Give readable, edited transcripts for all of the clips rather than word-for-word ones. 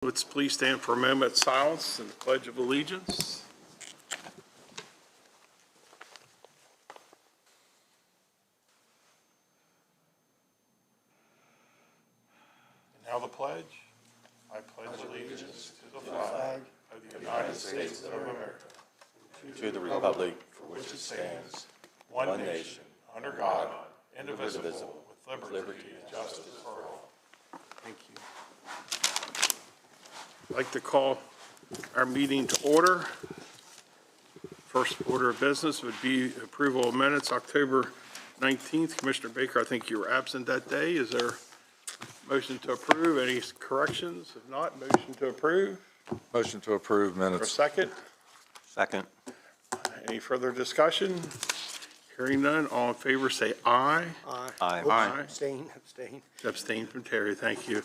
Let's please stand for a moment of silence and the Pledge of Allegiance. And now the pledge. I pledge allegiance to the flag of the United States of America, to the republic for which it stands, one nation, under God, indivisible, with liberty and justice for all. Thank you. I'd like to call our meeting to order. First order of business would be approval of minutes, October 19th. Commissioner Baker, I think you were absent that day. Is there a motion to approve? Any corrections? If not, motion to approve. Motion to approve For a minutes. second? Second. Any further discussion? Hearing none, all in favor say aye. Aye. Aye. Abstain. Abstain from Terry, thank you.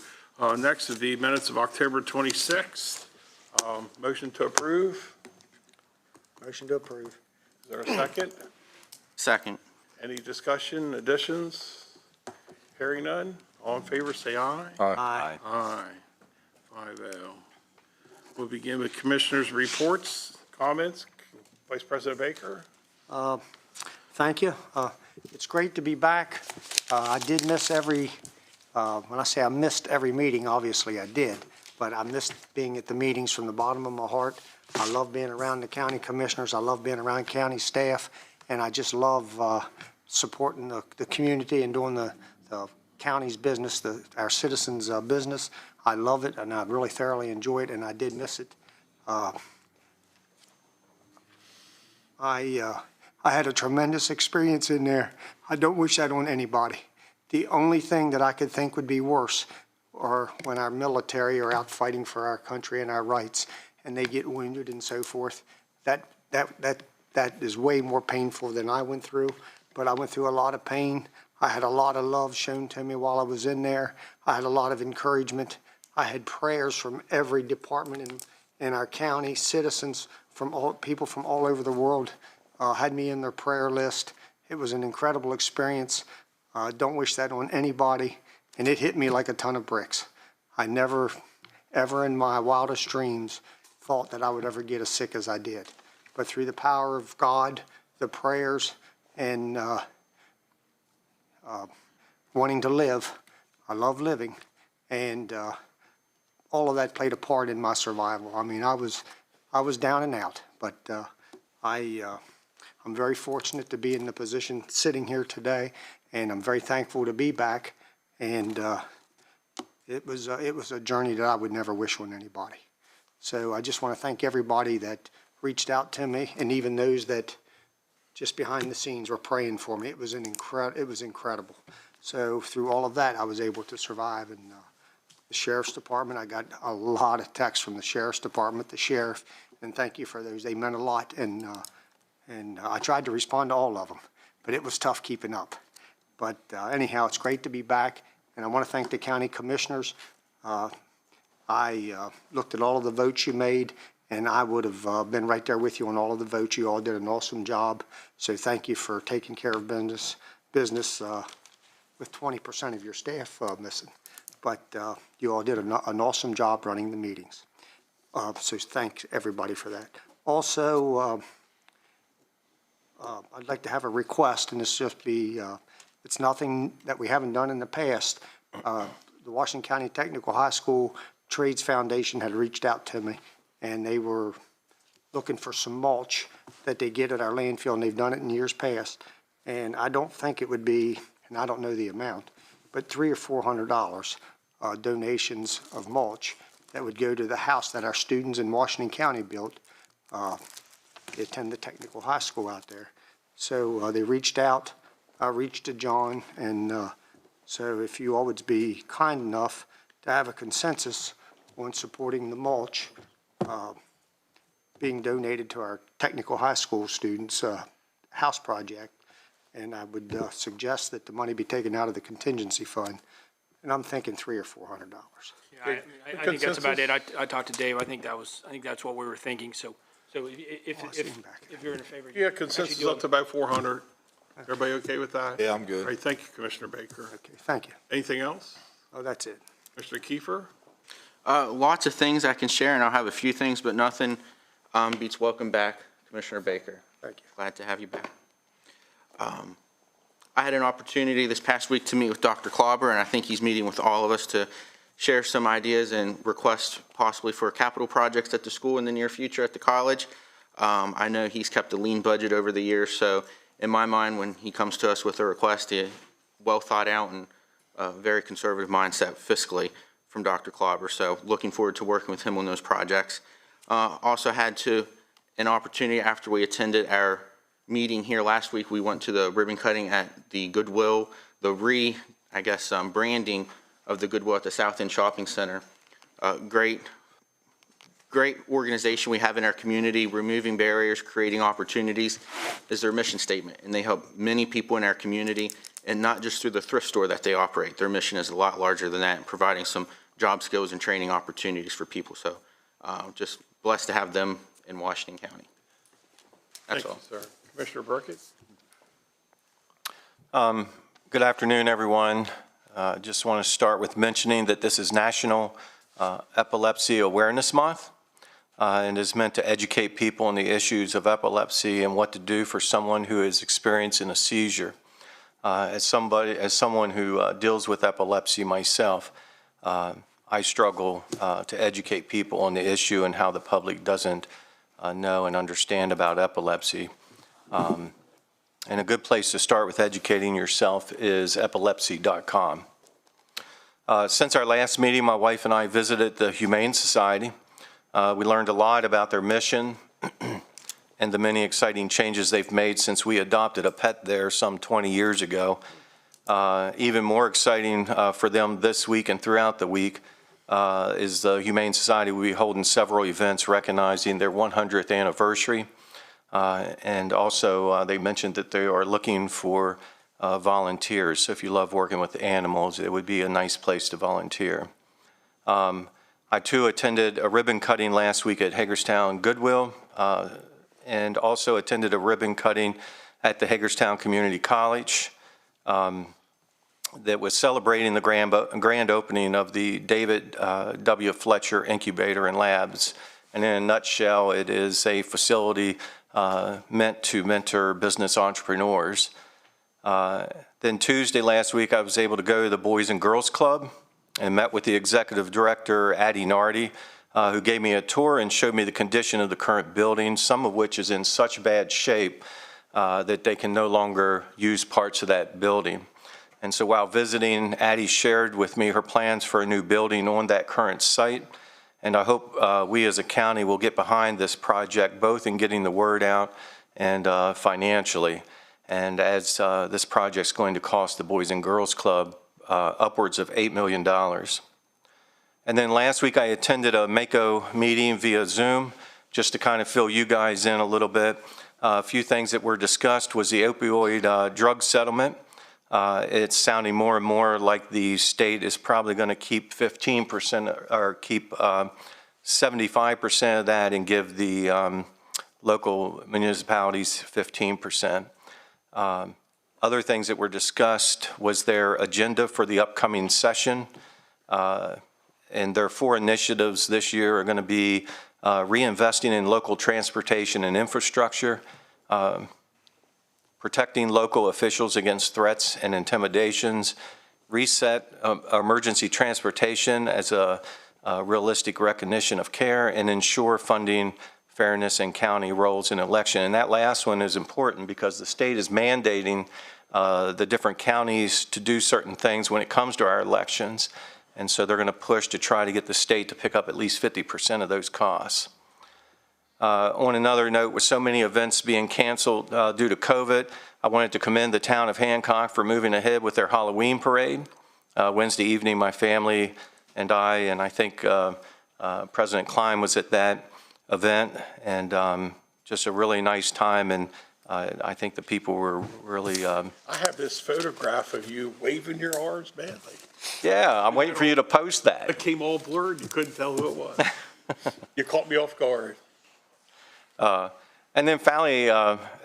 Next is the minutes of October 26th. Motion to approve. Motion to approve. Is there a second? Second. Any discussion, additions? Hearing none, all in favor say aye. Aye. Aye. 5-0. We'll begin with commissioners' reports, comments. Vice President Baker. Thank you. It's great to be back. I did miss when I say I missed every meeting, obviously I did, but I missed being at the meetings from the bottom of my heart. I love being around the county commissioners. I love being around county staff, and I just love supporting the community and doing the county's business, our citizens' business. I love it, and I really thoroughly enjoy it, and I did miss it. I had a tremendous experience in there. I don't wish that on anybody. The only thing that I could think would be worse are when our military are out fighting for our country and our rights, and they get wounded and so forth. That is way more painful than I went through, but I went through a lot of pain. I had a lot of love shown to me while I was in there. I had a lot of encouragement. I had prayers from every department in our county, citizens people from all over the world had me in their prayer list. It was an incredible experience. Don't wish that on anybody, and it hit me like a ton of bricks. I never, ever in my wildest dreams thought that I would ever get as sick as I did. But through the power of God, the prayers, and wanting to live, I love living, and all of that played a part in my survival. I mean, I was down and out, but I'm very fortunate to be in the position sitting here today, and I'm very thankful to be back. And it was a journey that I would never wish on anybody. So I just want to thank everybody that reached out to me, and even those that just behind the scenes were praying for me. It was incredible. So through all of that, I was able to survive. And the sheriff's department, I got a lot of texts from the sheriff's department, the sheriff, and thank you for those. They meant a lot, and I tried to respond to all of them, but it was tough keeping up. But anyhow, it's great to be back, and I want to thank the county commissioners. I looked at all of the votes you made, and I would have been right there with you on all of the votes. You all did an awesome job, so thank you for taking care of business with 20% of your staff missing. But you all did an awesome job running the meetings. So thanks everybody for that. Also, I'd like to have a request, and this just be, it's nothing that we haven't done in the past. The Washington County Technical High School Trades Foundation had reached out to me, and they were looking for some mulch that they get at our landfill, and they've done it in years past. And I don't think it would be, and I don't know the amount, but $300 or $400 donations of mulch that would go to the house that our students in Washington County built. They attend the technical high school out there. So they reached out. I reached to John, and so if you all would be kind enough to have a consensus on supporting the mulch being donated to our technical high school students' house project. And I would suggest that the money be taken out of the contingency fund, and I'm thinking $300 or $400. Yeah, I think that's about it. I talked to Dave. I think that's what we were thinking. So if you're in favor, Yeah, consensus up to about 400. Everybody okay with that? Yeah, I'm good. All right, thank you, Commissioner Baker. Okay, thank you. Anything else? Oh, that's it. Mr. Kiefer? Lots of things I can share, and I'll have a few things, but nothing beats welcome back, Commissioner Baker. Thank you. Glad to have you back. I had an opportunity this past week to meet with Dr. Klauber, and I think he's meeting with all of us to share some ideas and requests possibly for capital projects at the school in the near future at the college. I know he's kept a lean budget over the years, so in my mind, when he comes to us with a request, well thought out and very conservative mindset fiscally from Dr. Klauber. So looking forward to working with him on those projects. Also had an opportunity after we attended our meeting here last week. We went to the ribbon cutting at the Goodwill, the branding of the Goodwill at the South End Shopping Center. Great organization we have in our community. Removing barriers, creating opportunities is their mission statement, and they help many people in our community, and not just through the thrift store that they operate. Their mission is a lot larger than that, providing some job skills and training opportunities for people. So just blessed to have them in Washington County. That's all. Thank you, sir. Commissioner Burkett? Good afternoon, everyone. Just want to start with mentioning that this is National Epilepsy Awareness Month, and is meant to educate people on the issues of epilepsy and what to do for someone who is experiencing a seizure. As someone who deals with epilepsy myself, I struggle to educate people on the issue and how the public doesn't know and understand about epilepsy. And a good place to start with educating yourself is epilepsy.com. Since our last meeting, my wife and I visited the Humane Society. We learned a lot about their mission and the many exciting changes they've made since we adopted a pet there some 20 years ago. Even more exciting for them this week and throughout the week is the Humane Society will be holding several events recognizing their 100th anniversary. And also they mentioned that they are looking for volunteers. So if you love working with animals, it would be a nice place to volunteer. I too attended a ribbon cutting last week at Hagerstown Goodwill, and also attended a ribbon cutting at the Hagerstown Community College that was celebrating the grand opening of the David W. Fletcher Incubator and Labs. And in a nutshell, it is a facility meant to mentor business entrepreneurs. Then Tuesday last week, I was able to go to the Boys and Girls Club and met with the executive director, Addie Nardi, who gave me a tour and showed me the condition of the current building, some of which is in such bad shape that they can no longer use parts of that building. And so while visiting, Addie shared with me her plans for a new building on that current site. And I hope we as a county will get behind this project, both in getting the word out and financially. And as this project's going to cost the Boys and Girls Club upwards of $8 million. And then last week I attended a MACO meeting via Zoom just to kind of fill you guys in a little bit. A few things that were discussed was the opioid drug settlement. It's sounding more and more like the state is probably going to keep 15% or keep 75% of that and give the local municipalities 15%. Other things that were discussed was their agenda for the upcoming session. And their 4 initiatives this year are going to be reinvesting in local transportation and infrastructure, protecting local officials against threats and intimidations, reset emergency transportation as a realistic recognition of care, and ensure funding fairness in county roles in election. And that last one is important because the state is mandating the different counties to do certain things when it comes to our elections. And so they're going to push to try to get the state to pick up at least 50% of those costs. On another note, with so many events being canceled due to COVID, I wanted to commend the town of Hancock for moving ahead with their Halloween parade. Wednesday evening, my family and I think President Klein was at that event, and just a really nice time, and I think the people were really... I have this photograph of you waving your arms, man. Yeah, I'm waiting for you to post that. It came all blurred. You couldn't tell who it was. You caught me off guard. And then finally,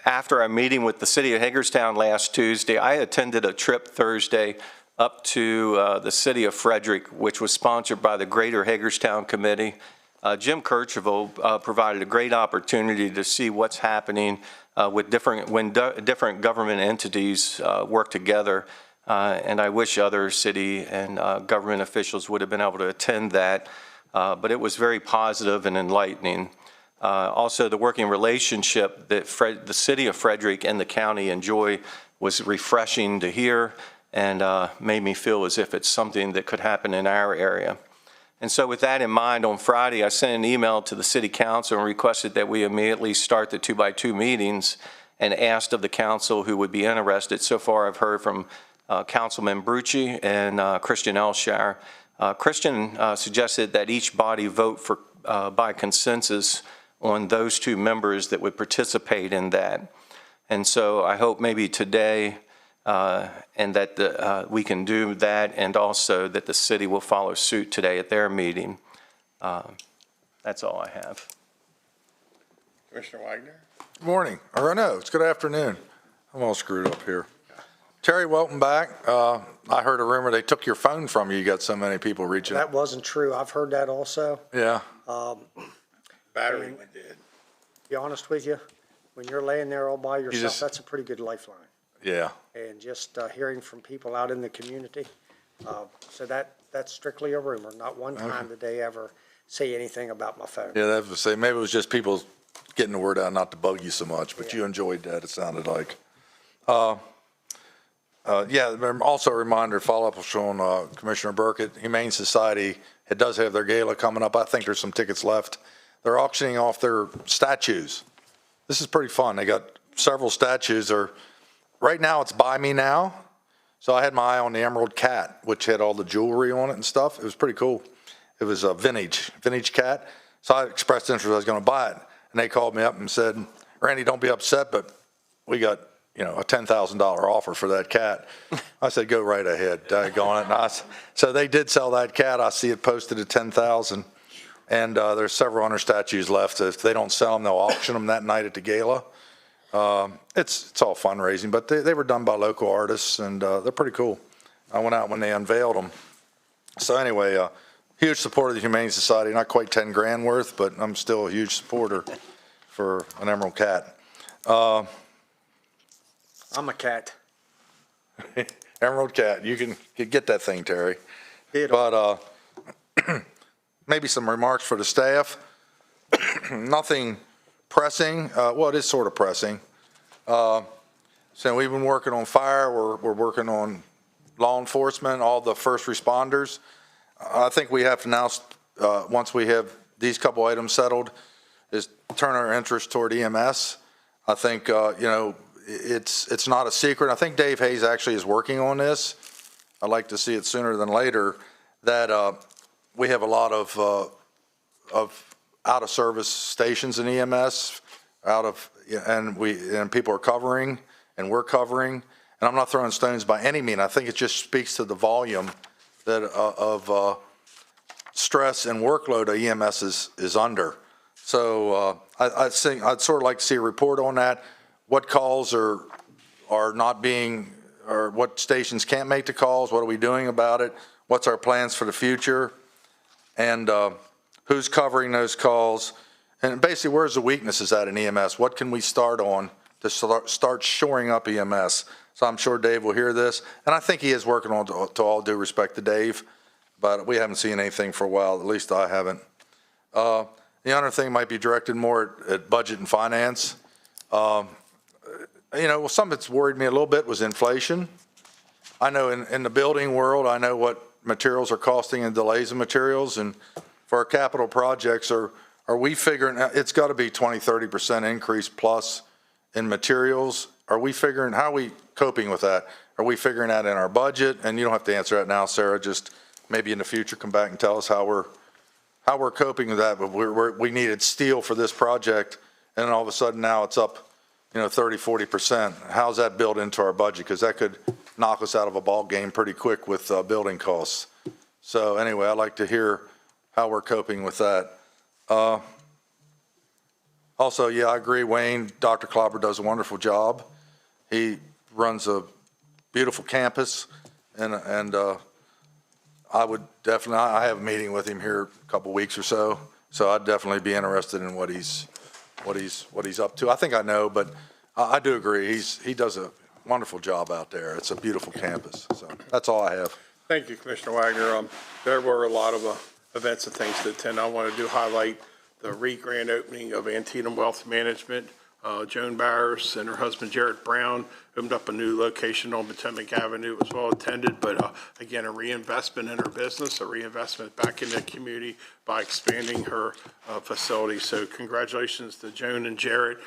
after our meeting with the city of Hagerstown last Tuesday, I attended a trip Thursday up to the city of Frederick, which was sponsored by the Greater Hagerstown Committee. Jim Kirchhoff provided a great opportunity to see what's happening with different government entities work together. And I wish other city and government officials would have been able to attend that, but it was very positive and enlightening. Also, the working relationship that the city of Frederick and the county enjoy was refreshing to hear and made me feel as if it's something that could happen in our area. And so with that in mind, on Friday, I sent an email to the city council and requested that we immediately start the 2x2 meetings and asked of the council who would be interested. So far, I've heard from Councilman Brucci and Christian Elshire. Christian suggested that each body vote for by consensus on those two members that would participate in that. And so I hope maybe today and that we can do that, and also that the city will follow suit today at their meeting. That's all I have. Commissioner Wagner? Good morning, or no, it's good afternoon. I'm all screwed up here. Terry, welcome back. I heard a rumor they took your phone from you. You got so many people reaching. That wasn't true. I've heard that also. Yeah. Battery went dead. To be honest with you, when you're laying there all by yourself, just- that's a pretty good lifeline. Yeah. And just hearing from people out in the community. So that's strictly a rumor. Not one time did they ever say anything about my phone. Yeah, that was say maybe it was just people getting the word out not to bug you so much, but you enjoyed that, it sounded like. Yeah, also a reminder, follow-up on Commissioner Burkett, Humane Society, it does have their gala coming up. I think there's some tickets left. They're auctioning off their statues. This is pretty fun. They got several statues. Right now it's Buy Me Now. So I had my eye on the Emerald Cat, which had all the jewelry on it and stuff. It was pretty cool. It was a vintage cat. So I expressed interest, I was going to buy it. And they called me up and said, Randy, don't be upset, but we got, a $10,000 offer for that cat. I said, go right ahead, daggone it. So they did sell that cat. I see it posted at $10,000. And there's several hundred statues left. If they don't sell them, they'll auction them that night at the gala. It's all fundraising, but they were done by local artists, and they're pretty cool. I went out when they unveiled them. So anyway, huge supporter of the Humane Society, not quite 10 grand worth, but I'm still a huge supporter for an emerald cat. I'm a cat. Emerald cat, you can get that thing, Terry. But maybe some remarks for the staff. Nothing pressing. Well, it is sort of pressing. So we've been working on fire. We're working on law enforcement, all the first responders. I think we have to now, once we have these couple items settled, is turn our interest toward EMS. I think, it's not a secret. I think Dave Hayes actually is working on this. I'd like to see it sooner than later, that we have a lot of out-of-service stations in EMS, and people are covering, and we're covering. And I'm not throwing stones by any means. I think it just speaks to the volume that of stress and workload EMS is under. So I'd sort of like to see a report on that. What calls are not being, or what stations can't make the calls? What are we doing about it? What's our plans for the future? And who's covering those calls? And basically, where's the weaknesses at in EMS? What can we start on to start shoring up EMS? So I'm sure Dave will hear this, and I think he is working on, to all due respect to Dave, but we haven't seen anything for a while, at least I haven't. The other thing might be directed more at budget and finance. Something that's worried me a little bit was inflation. I know in the building world, I know what materials are costing and delays of materials, and for our capital projects, are we figuring, it's got to be 20-30% increase plus in materials. Are we figuring, how are we coping with that? Are we figuring that in our budget? And you don't have to answer that now, Sarah, just maybe in the future come back and tell us how we're coping with that. But we needed steel for this project, and then all of a sudden now it's up 30-40%. How's that built into our budget? Because that could knock us out of a ball game pretty quick with building costs. So anyway, I'd like to hear how we're coping with that. Also, yeah, I agree, Wayne, Dr. Klobber does a wonderful job. He runs a beautiful campus. And I would definitely, I have a meeting with him here a couple weeks or so, so I'd definitely be interested in what he's up to. I think I know, but I do agree, he does a wonderful job out there. It's a beautiful campus, so that's all I have. Thank you, Commissioner Wagner. There were a lot of events and things to attend. I want to highlight the grand opening of Antietam Wealth Management. Joan Bowers and her husband Jarrett Brown opened up a new location on Potomac Avenue. It was well attended, but again, a reinvestment in her business, a reinvestment back in the community by expanding her facility. So congratulations to Joan and Jarrett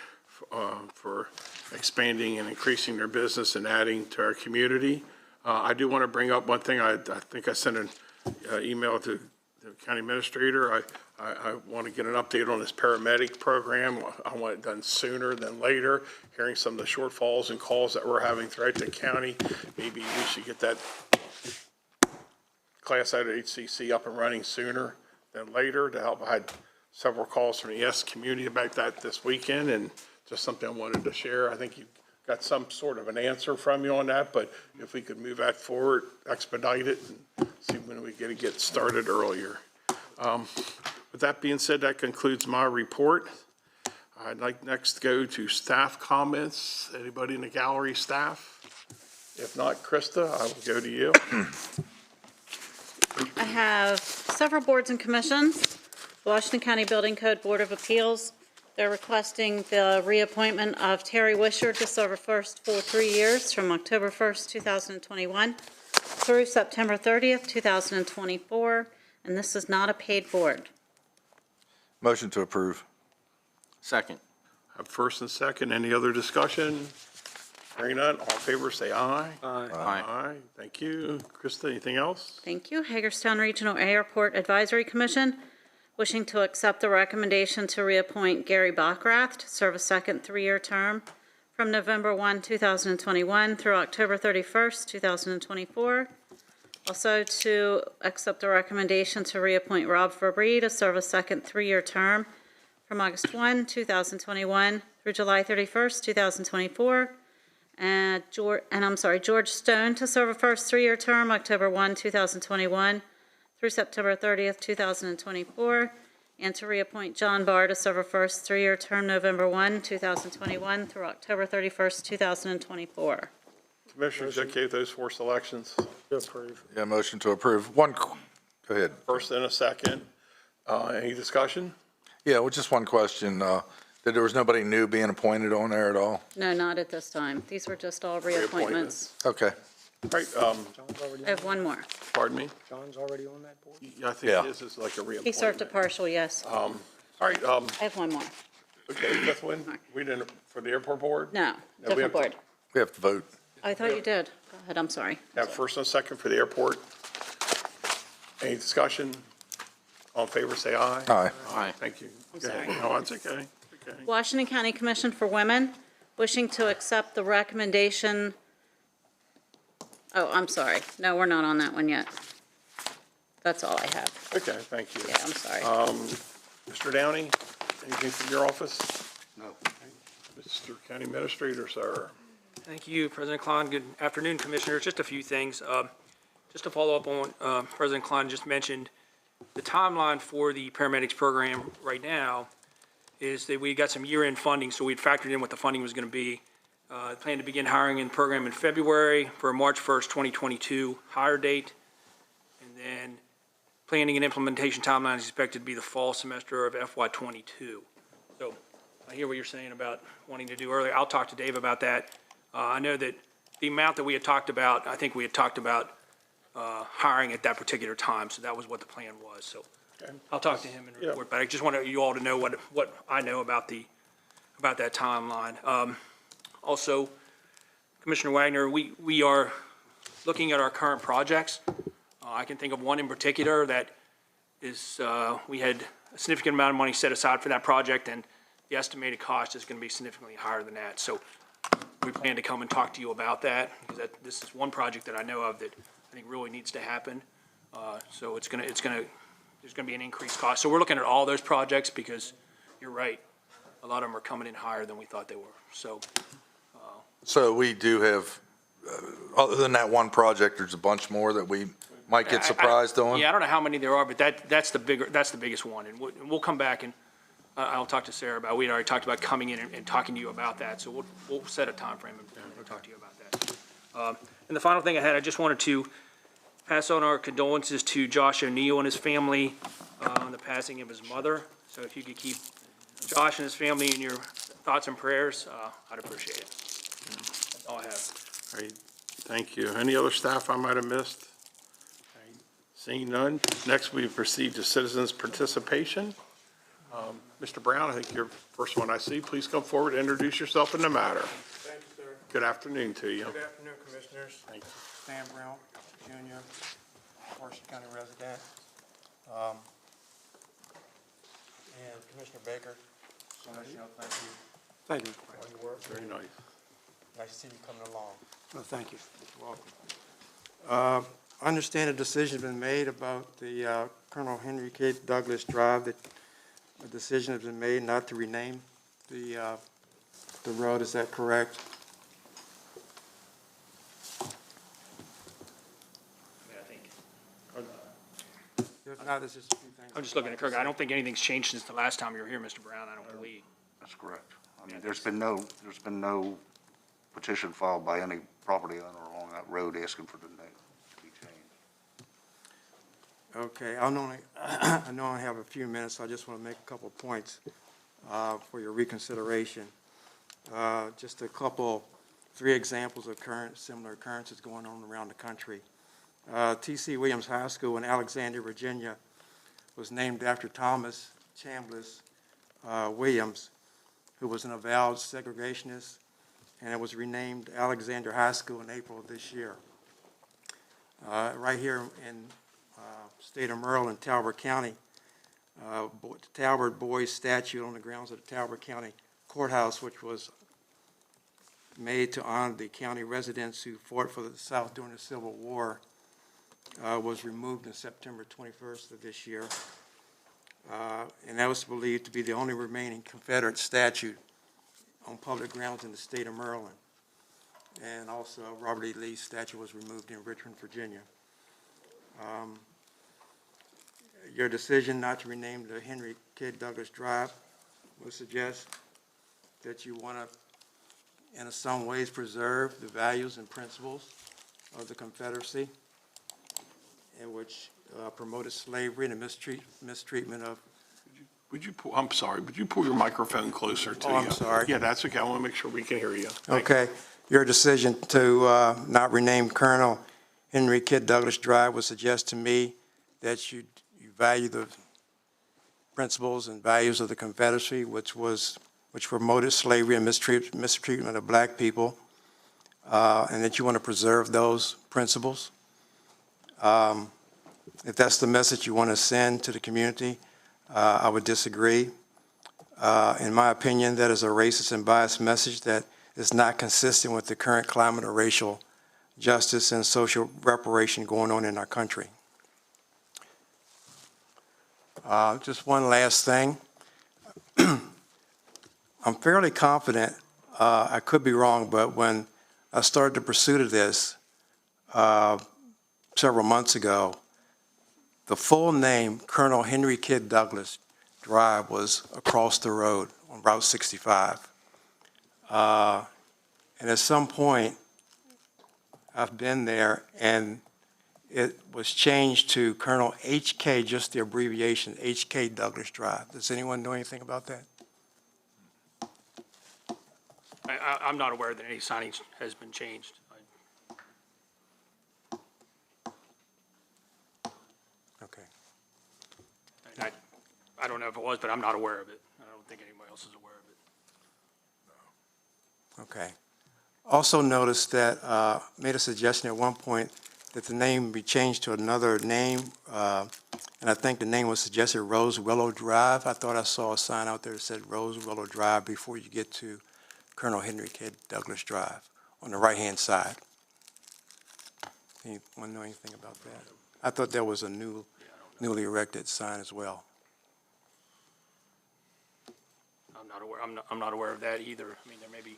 for expanding and increasing their business and adding to our community. I do want to bring up one thing. I think I sent an email to the county administrator. I want to get an update on this paramedic program. I want it done sooner than later. Hearing some of the shortfalls and calls that we're having throughout the county, maybe we should get that class out of HCC up and running sooner than later to help. I had several calls from the ES community about that this weekend, and just something I wanted to share. I think you got some sort of an answer from you on that, but if we could move that forward, expedite it, and see when we get started earlier. With that being said, that concludes my report. I'd like next to go to staff comments. Anybody in the gallery staff? If not, Krista, I will go to you. I have several boards and commissions. Washington County Building Code Board of Appeals. They're requesting the reappointment of Terry Wisher to serve a first full 3 years from October 1st, 2021 through September 30th, 2024, and this is not a paid board. Motion to approve. Second. First and second, any other discussion? Hearing none, all in favor say aye. Aye. Aye, thank you. Krista, anything else? Thank you. Hagerstown Regional Airport Advisory Commission, wishing to accept the recommendation to reappoint Gary Bachrath to serve a second 3-year term from November 1, 2021 through October 31st, 2024. Also to accept the recommendation to reappoint Rob Fabry to serve a second 3-year term from August 1, 2021 through July 31st, 2024. And George Stone to serve a first 3-year term, October 1, 2021 through September 30th, 2024. And to reappoint John Barr to serve a first 3-year term, November 1, 2021 through October 31st, 2024. Commissioners, okay with those 4 selections? To approve. Yeah, motion to approve. Go ahead. First and a second. Any discussion? Yeah, well, just one question. That there was nobody new being appointed on there at all? No, not at this time. These were just all reappointments. Okay. All right, I have one more. pardon me? John's already on that board? Yeah, I think Yeah. this is like a reappointment. He served a partial, yes. All right, I have one more. okay, fifth one, we didn't, for the airport board? No, No, we different have to- board. We have to vote. I thought you did. Go ahead, I'm sorry. Have first and second for the airport. Any discussion? All in favor, say aye. Aye. Aye. Thank you. I'm Go ahead. sorry. No, that's okay. Okay. Washington County Commission for Women, wishing to accept the recommendation. Oh, I'm sorry. No, we're not on that one yet. That's all I have. Okay, thank you. Yeah, I'm sorry. Mr. Downey, anything from your office? No. Mr. County Administrator, sir. Thank you, President Klein. Good afternoon, Commissioners. Just a few things. Just to follow up on President Klein just mentioned, the timeline for the Paramedics program right now is that we got some year-end funding, so we'd factored in what the funding was going to be. Plan to begin hiring in the program in February for a March 1st, 2022 hire date. And then planning and implementation timeline is expected to be the fall semester of FY22. So I hear what you're saying about wanting to do earlier. I'll talk to Dave about that. I know that the amount that we had talked about, I think we had talked about hiring at that particular time, so that was what the plan was. So Okay. I'll talk to him and report, but I just want you all to know what I know about that timeline. Also, Commissioner Wagner, we are looking at our current projects. I can think of one in particular that is, we had a significant amount of money set aside for that project, and the estimated cost is going to be significantly higher than that. So we plan to come and talk to you about that, because this is one project that I know of that I think really needs to happen. So there's going to be an increased cost. So we're looking at all those projects, because you're right, a lot of them are coming in higher than we thought they were. So So we do have other than that one project, there's a bunch more that we might get surprised on? Yeah, I don't know how many there are, but that's the biggest one. And we'll come back and I'll talk to Sarah about, we'd already talked about coming in and talking to you about that. So we'll set a time frame and we'll talk to you about that. And the final thing I had, I just wanted to pass on our condolences to Josh O'Neill and his family on the passing of his mother. So if you could keep Josh and his family in your thoughts and prayers, I'd appreciate it. That's all I have. All right, thank you. Any other staff I might have missed? All right, seeing none, next we proceed to citizens' participation. Mr. Brown, I think you're the first one I see. Please come forward and introduce yourself in the matter. Thank you, sir. Good afternoon to you. Good afternoon, Commissioners. Thank you. Sam Brown, Jr., Washington County resident. And Commissioner Baker, so much, thank you Thank you. for all your work. Very nice. Nice to see you coming along. Well, thank you. You're welcome. I understand a decision's been made about the Colonel Henry K. Douglas Drive, that a decision has been made not to rename the road. Is that correct? If not, it's just a few things. I'm just looking at Kirk. I don't think anything's changed since the last time you were here, Mr. Brown, I don't believe. That's correct. I mean, there's been no petition filed by any property owner along that road asking for the name to be changed. Okay, I know I have a few minutes, so I just want to make a couple of points for your reconsideration. Just three examples of similar occurrences going on around the country. T.C. Williams High School in Alexandria, Virginia was named after Thomas Chambliss Williams, who was an avowed segregationist, and it was renamed Alexandria High School in April of this year. Right here in state of Maryland, Talbot County, the Talbot Boys statue on the grounds of the Talbot County Courthouse, which was made to honor the county residents who fought for the South during the Civil War, was removed on September 21st of this year. And that was believed to be the only remaining Confederate statue on public grounds in the state of Maryland. And also Robert E. Lee's statue was removed in Richmond, Virginia. Your decision not to rename the Henry K. Douglas Drive would suggest that you want to, in some ways, preserve the values and principles of the Confederacy, in which promoted slavery and the mistreatment of. I'm sorry, would you pull your microphone closer to you? Oh, I'm sorry. Yeah, that's okay. I want to make sure we can hear you. Okay. Your decision to not rename Colonel Henry K. Douglas Drive would suggest to me that you value the principles and values of the Confederacy, which promoted slavery and mistreatment of black people, and that you want to preserve those principles. If that's the message you want to send to the community, I would disagree. In my opinion, that is a racist and biased message that is not consistent with the current climate of racial justice and social reparation going on in our country. Just one last thing. I'm fairly confident, I could be wrong, but when I started the pursuit of this several months ago, the full name, Colonel Henry K. Douglas Drive, was across the road on Route 65. And at some point, I've been there, and it was changed to Colonel H.K., just the abbreviation, H.K. Douglas Drive. Does anyone know anything about that? I'm not aware that any signage has been changed. Okay. I don't know if it was, but I'm not aware of it. I don't think anybody else is aware of it. Okay. Also noticed that, made a suggestion at one point that the name be changed to another name, and I think the name was suggested Rose Willow Drive. I thought I saw a sign out there that said Rose Willow Drive before you get to Colonel Henry K. Douglas Drive on the right-hand side. Anyone know anything about that? I thought there was a newly erected sign as well. I'm not aware of that either. I mean, there may be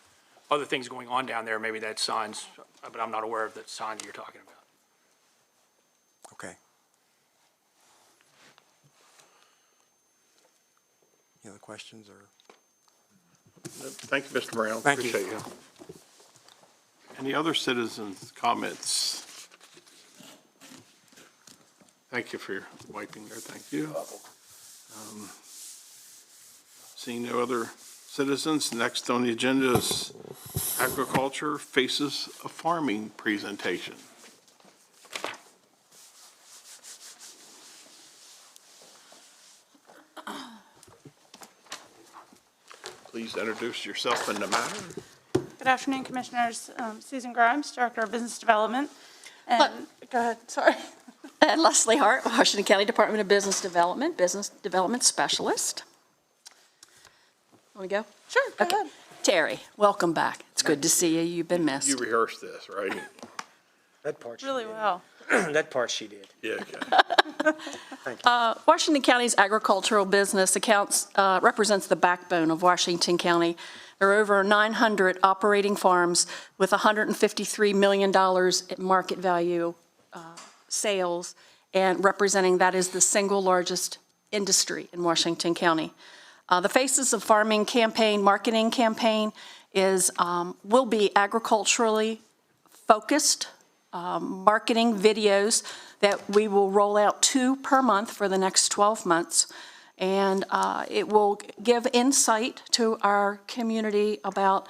other things going on down there, maybe that's signs, but I'm not aware of the sign that you're talking about. Okay. Any other questions or? Thank you, Mr. Brown. Thank you. Appreciate you. Any other citizens' comments? Thank you for your wiping there, thank you. Seeing no other citizens, next on the agenda is Agriculture Faces of Farming presentation. Please introduce yourself and the matter. Good afternoon, Commissioners. Susan Grimes, Director of Business Development. And, go ahead, sorry. And Leslie Hart, Washington County Department of Business Development Specialist. Want to go? Sure, go ahead. Terry, welcome back. It's good to see you. You've been missed. You rehearsed this, right? That part she Really did. well. That part she did. Yeah, okay. Washington County's agricultural business represents the backbone of Washington County. There are over 900 operating farms with $153 million in market value sales, and representing that is the single largest industry in Washington County. The Faces of Farming campaign, marketing campaign, will be agriculturally focused marketing videos that we will roll out 2 per month for the next 12 months. And it will give insight to our community about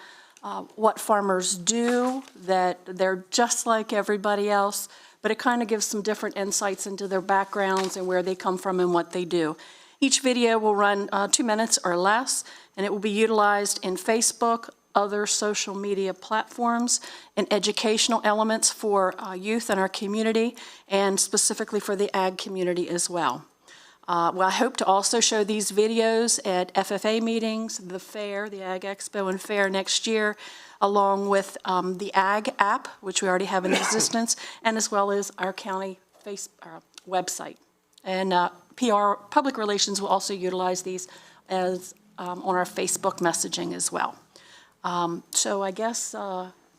what farmers do, that they're just like everybody else, but it kind of gives some different insights into their backgrounds and where they come from and what they do. Each video will run 2 minutes or less, and it will be utilized in Facebook, other social media platforms, and educational elements for youth in our community, and specifically for the ag community as well. I hope to also show these videos at FFA meetings, the fair, the Ag Expo and Fair next year, along with the Ag app, which we already have in existence, and as well as our county website. And PR, public relations, will also utilize these as on our Facebook messaging as well. So I guess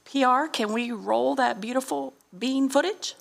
PR, can we roll that beautiful bean footage?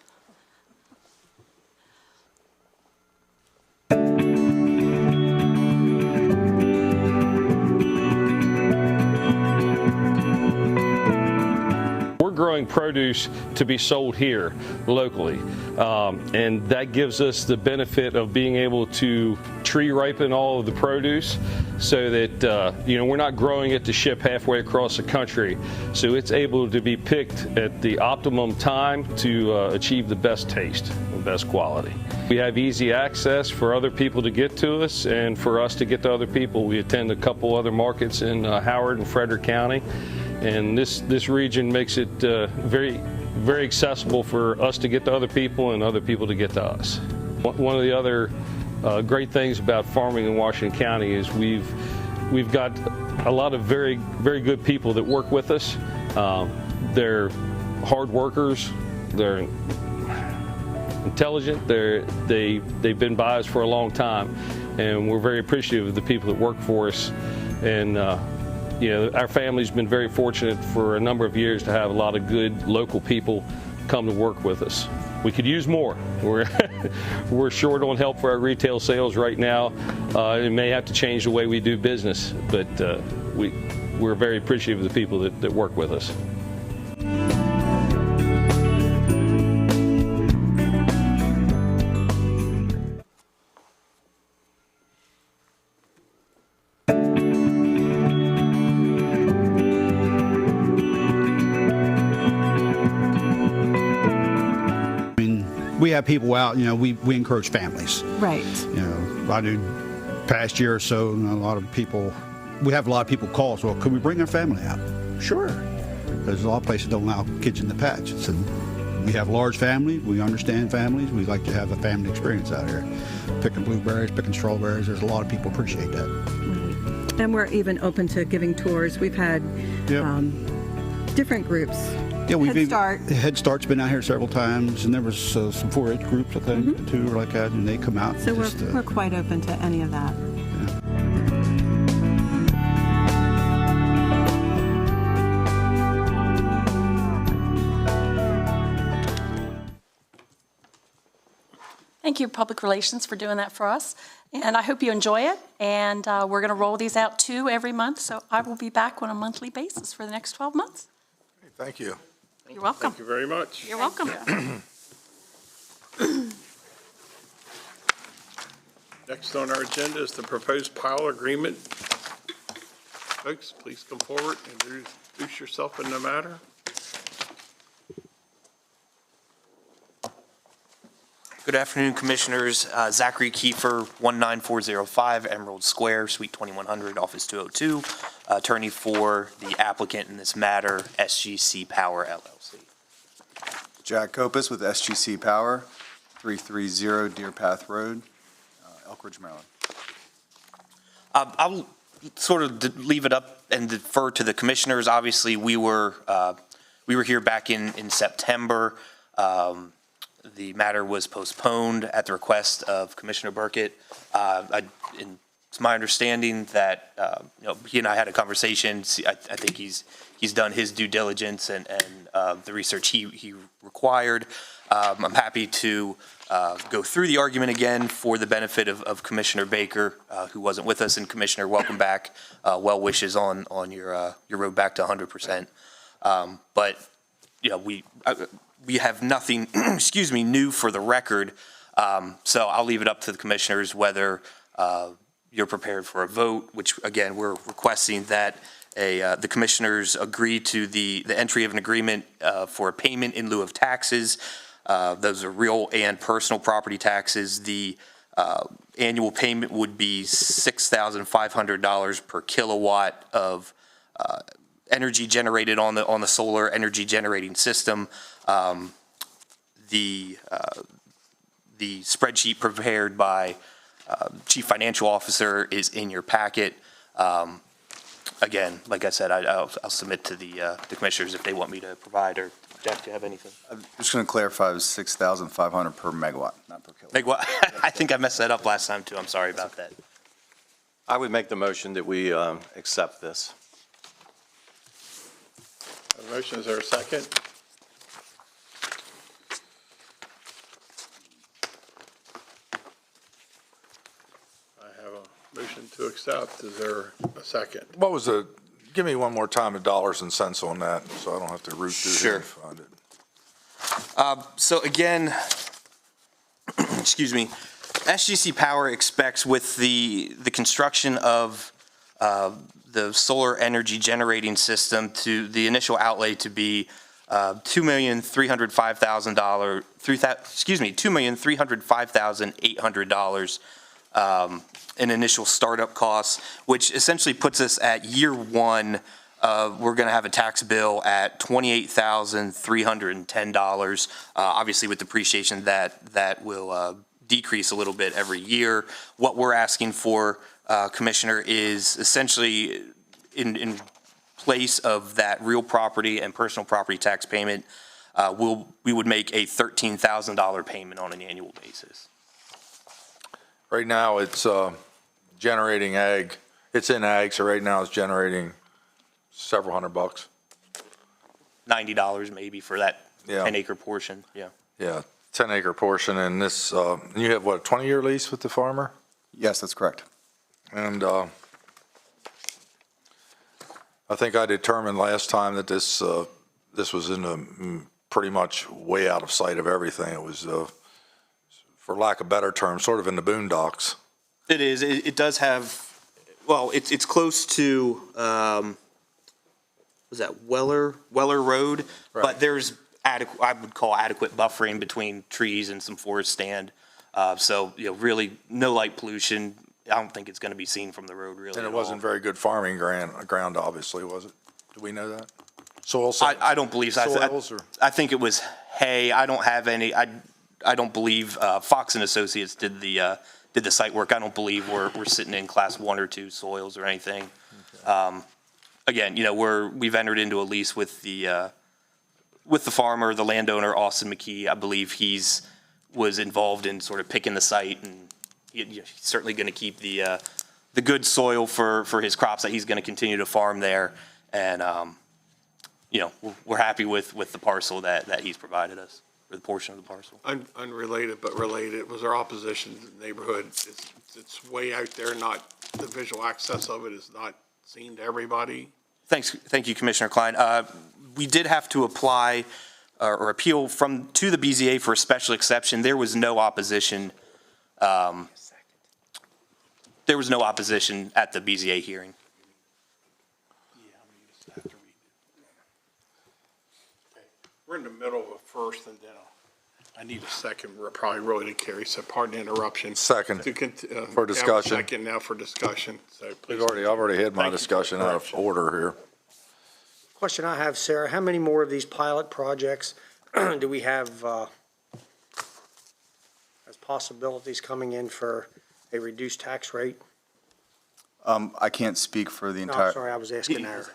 Growing produce to be sold here locally, and that gives us the benefit of being able to tree ripen all of the produce so that we're not growing it to ship halfway across the country, so it's able to be picked at the optimum time to achieve the best taste and best quality. We have easy access for other people to get to us and for us to get to other people. We attend a couple other markets in Howard and Frederick County, and this region makes it very, very accessible for us to get to other people and other people to get to us. One of the other great things about farming in Washington County is we've got a lot of very, very good people that work with us. They're hard workers. They're intelligent. They've been by us for a long time, and we're very appreciative of the people that work for us. And our family's been very fortunate for a number of years to have a lot of good local people come to work with us. We could use more. We're short on help for our retail sales right now. It may have to change the way we do business, but we're very appreciative of the people that work with us. We have people out, we encourage families. Right. I do past year or so, and we have a lot of people call us, well, could we bring our family out? Sure. There's a lot of places that don't allow kids in the patch. We have a large family, we understand families, we like to have a family experience out here. Picking blueberries, picking strawberries, there's a lot of people appreciate that. Mm-hmm. And we're even open to giving tours. We've had different groups. Yeah, Head Start. Head Start's been out here several times, and there was some 4-H groups, I think, too, like that, and they come out. So we're quite open to any of that. thank you, Public Relations, for doing that for us. And I hope you enjoy it. And we're going to roll these out 2 every month. So I will be back on a monthly basis for the next 12 months. Thank you. You're welcome. Thank you very much. You're welcome. Next on our agenda is the proposed pile agreement. Folks, please come forward and introduce yourself in the matter. Good afternoon, Commissioners. Zachary Kiefer, 19405 Emerald Square, Suite 2100, Office 202, attorney for the applicant in this matter, SGC Power LLC. Jack Kopis with SGC Power, 330 Deer Path Road, Elk Ridge, Maryland. I'll sort of leave it up and defer to the Commissioners. Obviously, we were here back in September. The matter was postponed at the request of Commissioner Burkett. It's my understanding that he and I had a conversation. I think he's done his due diligence and the research he required. I'm happy to go through the argument again for the benefit of Commissioner Baker, who wasn't with us, and Commissioner, welcome back. Well wishes on your road back to 100%. But we have nothing, excuse me, new for the record. So I'll leave it up to the Commissioners whether you're prepared for a vote, which again, we're requesting that the Commissioners agree to the entry of an agreement for a payment in lieu of taxes. Those are real and personal property taxes. The annual payment would be $6,500 per kilowatt of energy generated on the solar energy generating system. The spreadsheet prepared by Chief Financial Officer is in your packet. Again, like I said, I'll submit to the Commissioners if they want me to provide, or Jack, do you have anything? I'm just going to clarify, it was 6,500 per megawatt, not per kilowatt. Megawatt. I think I messed that up last time too. I'm sorry about that. I would make the motion that we accept this. A motion, is there a second? I have a motion to accept. Is there a second? What was give me one more time the dollars and cents on that, so I don't have to root through here and find it. So again, excuse me, SGC Power expects with the construction of the solar energy generating system to the initial outlay to be $2,305,800 in initial startup costs, which essentially puts us at year one. We're going to have a tax bill at $28,310. Obviously, with depreciation, that will decrease a little bit every year. What we're asking for, Commissioner, is essentially in place of that real property and personal property tax payment, we would make a $13,000 payment on an annual basis. Right now, it's generating ag. It's in ag, so right now it's generating several $100. $90 maybe for that 10-acre portion. Yeah. Yeah, 10-acre portion, and this. You have what, a 20-year lease with the farmer? Yes, that's correct. And I think I determined last time that this was in the pretty much way out of sight of everything. It was, for lack of better term, sort of in the boondocks. It is. It does have. Well, it's close to. Was that Weller Road? Right. But there's adequate. I would call adequate buffering between trees and some forest stand. So really no light pollution. I don't think it's going to be seen from the road really. And it wasn't very good farming ground, obviously, was it? Do we know that? Soil. I don't believe so. I think it was hay. I don't have any. I don't believe Fox and Associates did the site work. I don't believe we're sitting in class 1 or 2 soils or anything. Okay. Again, we've entered into a lease with the farmer, the landowner, Austin McKee. I believe he's was involved in sort of picking the site, and he's certainly going to keep the good soil for his crops that he's going to continue to farm there. And we're happy with the parcel that he's provided us. or the portion of the parcel. Unrelated but related, was there opposition to the neighborhood? It's way out there, not, the visual access of it is not seen to everybody. Thank you, Commissioner Klein. We did have to apply or appeal to the BZA for a special exception. There was no opposition. There was no opposition at the BZA hearing. We're in the middle of a first, and then I need a second. We're probably really to carry, so pardon the interruption. Second, To for discussion. Second now for discussion, so please. I've already had my Thank you for discussion out of correction. order here. Question I have, Sarah, how many more of these pilot projects do we have as possibilities coming in for a reduced tax rate? I can't speak for the No, entire. I'm sorry, I was asking our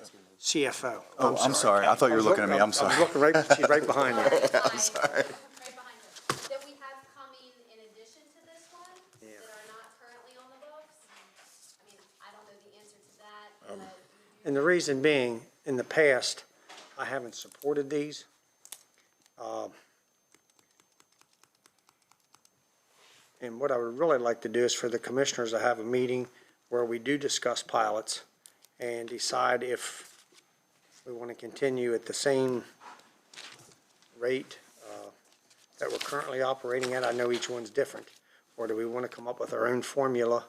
CFO. Oh, I'm sorry. I thought you were looking at me. I'm sorry. I was looking right, she's right behind me. I'm sorry. That we have coming in addition to this one, that are not currently on the books? I mean, I don't know the answer to that, but. And the reason being, in the past, I haven't supported these. And what I would really like to do is for the commissioners to have a meeting where we do discuss pilots and decide if we want to continue at the same rate that we're currently operating at. I know each one's different. Or do we want to come up with our own formula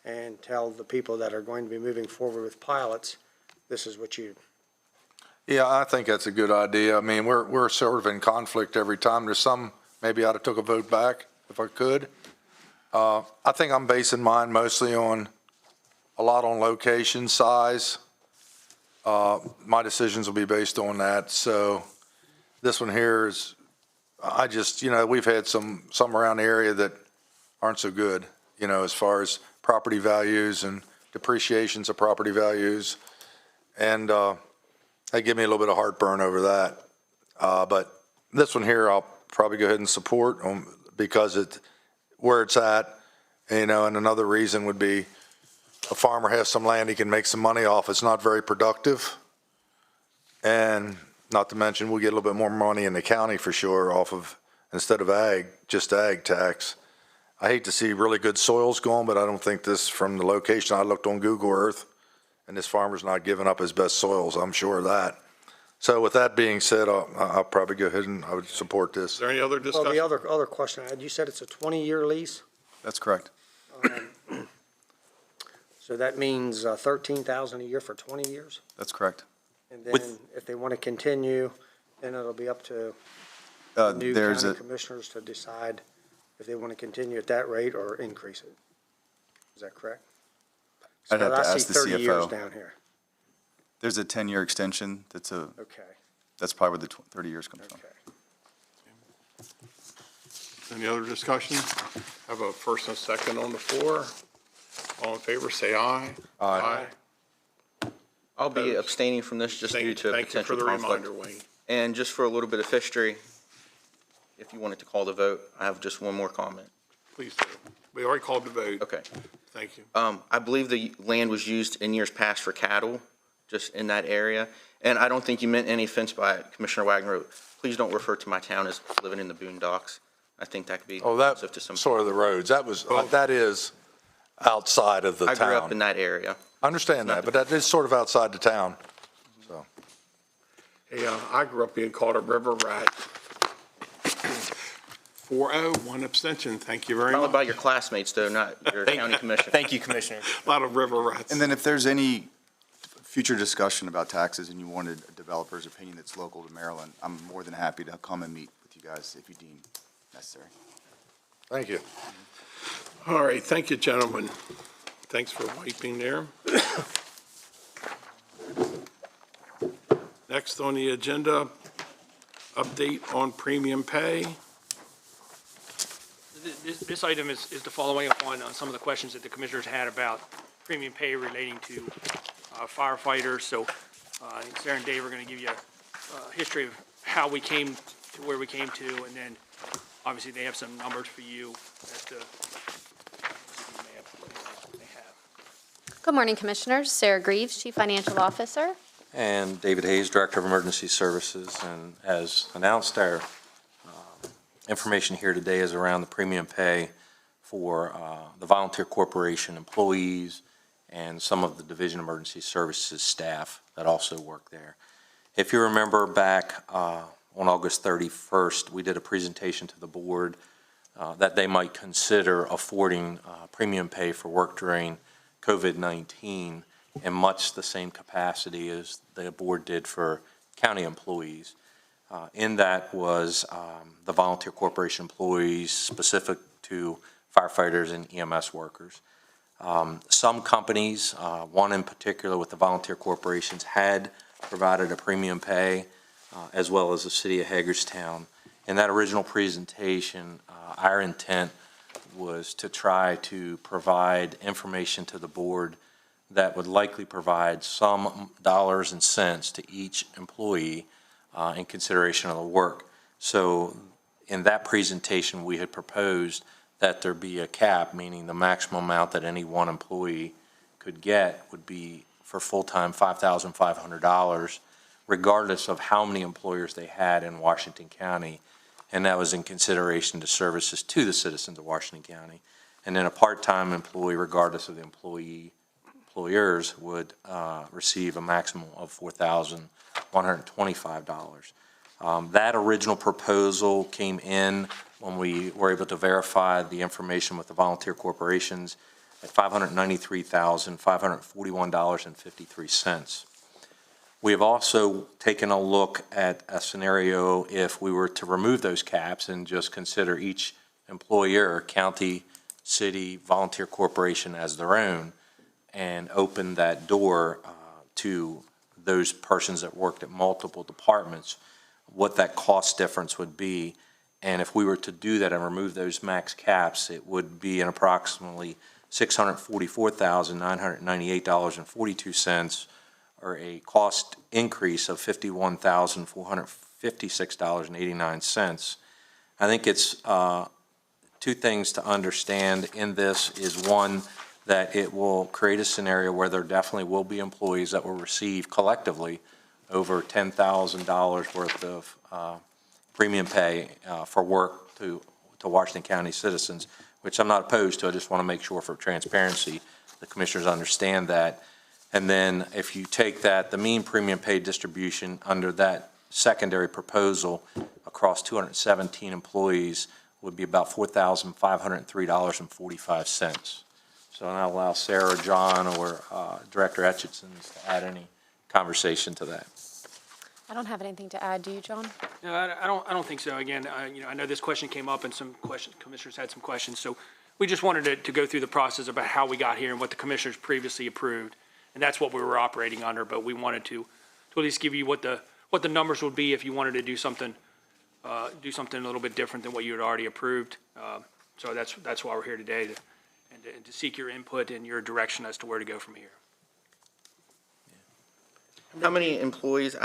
and tell the people that are going to be moving forward with pilots, this is what you. Yeah, I think that's a good idea. I mean, we're sort of in conflict every time. There's some, maybe I'd have took a vote back if I could. I think I'm basing mine mostly on, a lot on location, size. My decisions will be based on that. So this one here is, I just, we've had some around the area that aren't so good, as far as property values and depreciations of property values. And they give me a little bit of heartburn over that. But this one here, I'll probably go ahead and support because where it's at, and another reason would be a farmer has some land he can make some money off. It's not very productive. And not to mention, we get a little bit more money in the county for sure off of, instead of just ag tax. I hate to see really good soils going, but I don't think this, from the location, I looked on Google Earth, and this farmer's not giving up his best soils, I'm sure of that. So with that being said, I'll probably go ahead and I would support this. Is there any other discussion? Well, the other question I had, you said it's a 20-year lease? That's correct. So that means $13,000 a year for 20 years? That's correct. And then if they want to continue, then it'll be up to the new county commissioners to decide if they want to continue at that rate or increase it. Is that correct? I'd have to ask the I see 30 years CFO. down here. There's a 10-year extension. Okay, That's probably where the 30 years comes from. okay. Any other discussion? Have a first and a second on the floor. All in favor, say aye. Aye. I'll be abstaining from this just due to Thank you for potential the conflict. reminder, Wayne. And just for a little bit of history, if you wanted to call the vote, I have just one more comment. Please do. We already called the vote. Okay. Thank you. I believe the land was used in years past for cattle, just in that area. And I don't think you meant any offense by it, Commissioner Wagner. Please don't refer to my town as living in the boondocks. I think that could be offensive to some. Sort of the roads. That is outside of the town. I grew up in that area. I understand that, but that is sort of outside the town, so. Hey, I grew up being called a river rat. 4-0, one abstention. Thank you very All much. about your classmates, though, not your county commissioner. Thank you, Commissioner. A lot of river rats. And then if there's any future discussion about taxes and you wanted a developer's opinion that's local to Maryland, I'm more than happy to come and meet with you guys if you deem necessary. Thank you. All right, thank you, gentlemen. Thanks for wiping there. Next on the agenda, update on premium pay. This item is the following up on some of the questions that the commissioners had about premium pay relating to firefighters. So I think Sarah and Dave are going to give you a history of how we came to where we came to, and then obviously they have some numbers for you as to. Good morning, Commissioners. Sarah Greaves, Chief Financial Officer. And David Hayes, Director of Emergency Services. And as announced, our information here today is around the premium pay for the volunteer corporation employees and some of the Division of Emergency Services staff that also work there. If you remember back on August 31st, we did a presentation to the board that they might consider affording premium pay for work during COVID-19 in much the same capacity as the board did for county employees. In that was the volunteer corporation employees specific to firefighters and EMS workers. Some companies, one in particular with the volunteer corporations, had provided a premium pay, as well as the city of Hagerstown. In that original presentation, our intent was to try to provide information to the board that would likely provide some dollars and cents to each employee in consideration of the work. So in that presentation, we had proposed that there be a cap, meaning the maximum amount that any one employee could get would be for full-time $5,500, regardless of how many employers they had in Washington County. And that was in consideration to services to the citizens of Washington County. And then a part-time employee, regardless of the employers, would receive a maximum of $4,125. That original proposal came in when we were able to verify the information with the volunteer corporations at $593,541.53. We have also taken a look at a scenario if we were to remove those caps and just consider each employer, county, city, volunteer corporation as their own, and open that door to those persons that worked at multiple departments, what that cost difference would be. And if we were to do that and remove those max caps, it would be an approximately $644,998.42, or a cost increase of $51,456.89. I think it's two things to understand in this is, one, that it will create a scenario where there definitely will be employees that will receive collectively over $10,000 worth of premium pay for work to Washington County citizens, which I'm not opposed to. I just want to make sure for transparency the commissioners understand that. And then if you take that, the mean premium pay distribution under that secondary proposal across 217 employees would be about $4,503.45. So I'll allow Sarah, John, or Director Etchison to add any conversation to that. I don't have anything to add. Do you, John? No, I don't think so. Again, I know this question came up and some commissioners had some questions. So we just wanted to go through the process about how we got here and what the commissioners previously approved. And that's what we were operating under, but we wanted to at least give you what the numbers would be if you wanted to do something a little bit different than what you had already approved. So that's why we're here today, to seek your input and your direction as to where to go from here. How many employees?